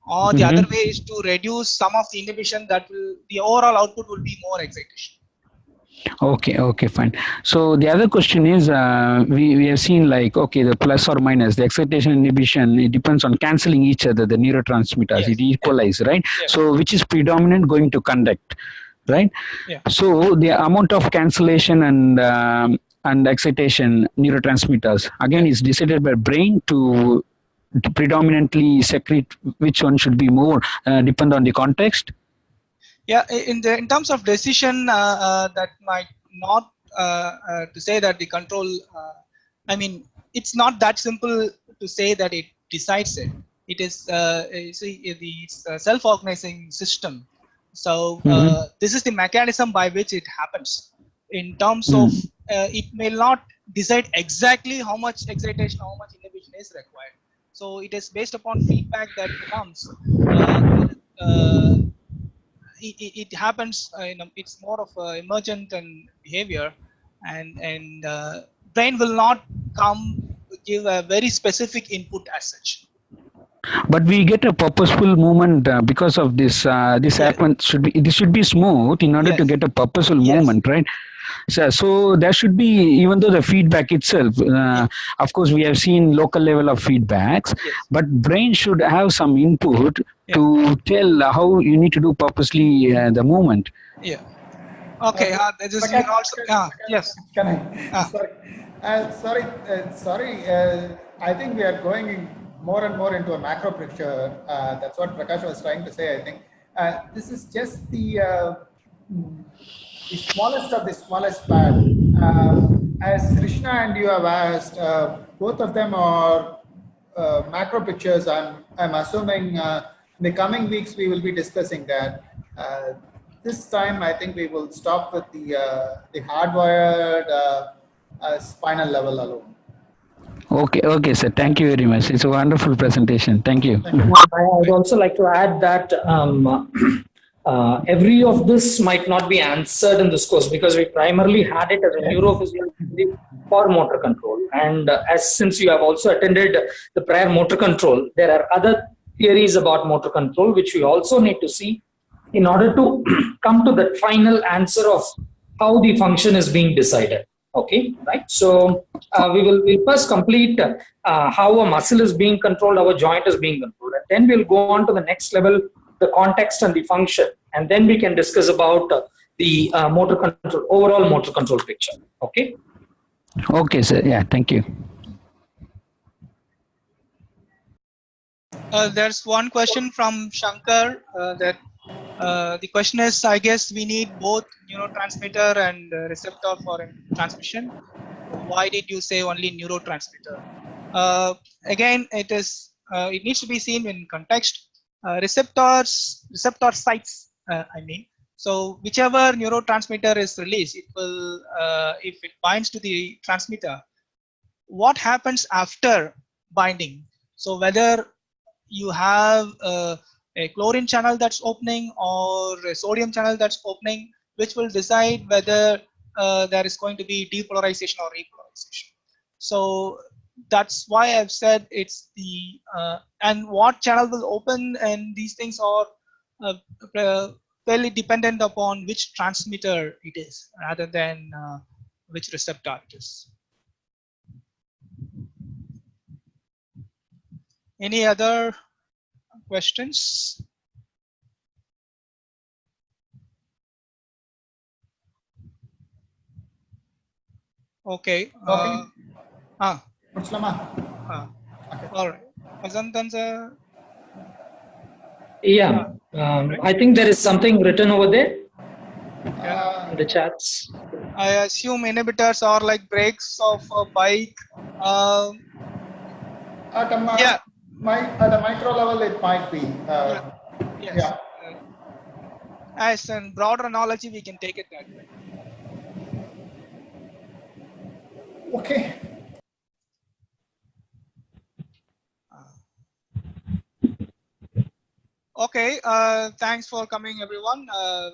or the other way is to reduce some of the inhibition. The overall output will be more excitation. Okay, fine. So the other question is, we have seen like, the plus or minus, the excitation inhibition, it depends on cancelling each other, the neurotransmitters, it equalize, right? So which is predominant going to conduct, right? So the amount of cancellation and excitation neurotransmitters, again, is decided by brain to predominantly secrete which one should be more depend on the context? Yeah, in terms of decision, that might not to say that the control. I mean, it's not that simple to say that it decides it. It is it's a self-organizing system. So this is the mechanism by which it happens. In terms of it may not decide exactly how much excitation, how much inhibition is required. So it is based upon feedback that comes. It happens. It's more of emergent and behavior, and brain will not come give a very specific input as such. But we get a purposeful movement because of this. This happens should be smooth in order to get a purposeful movement, right? So there should be, even though the feedback itself, of course, we have seen local level of feedbacks, but brain should have some input to tell how you need to do purposely the movement. Yeah. Okay. This is also. Yes. Can I? Sorry. I think we are going more and more into a macro picture. That's what Prakash was trying to say. I think this is just the smallest of the smallest part. As Krishna and you have asked, both of them are macro pictures. I'm assuming in the coming weeks we will be discussing that. This time I think we will stop with the hardwired spinal level alone. Okay, sir. Thank you very much. It's a wonderful presentation. Thank you. I would also like to add that every of this might not be answered in this course because we primarily had it as a neurophysiology for motor control. And since you have also attended the prior motor control, there are other theories about motor control which we also need to see in order to come to the final answer of how the function is being decided. Okay, right? So we'll first complete how a muscle is being controlled, how a joint is being controlled, and then we'll go on to the next level, the context and the function, and then we can discuss about the motor control, overall motor control picture. Okay. Okay, sir. Yeah, thank you. There's one question from Shankar that the question is, I guess we need both neurotransmitter and receptor for transmission. Why did you say only neurotransmitter? Again, it needs to be seen in context. Receptor sites, I mean. So whichever neurotransmitter is released, it will, if it binds to the transmitter, what happens after binding? So whether you have a chlorine channel that's opening or a sodium channel that's opening, which will decide whether there is going to be depolarization or repolarization. So that's why I've said it's the and what channel will open, and these things are fairly dependent upon which transmitter it is rather than which receptor it is. Any other questions? Okay. All right. Yeah. I think there is something written over there. In the chats. I assume inhibitors are like brakes of a bike. At the micro level, it might be. Yes. Yeah. As a broader analogy, we can take it that way. Okay. Okay. Thanks for coming, everyone.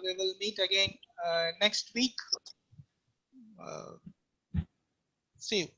We will meet again next week. See you.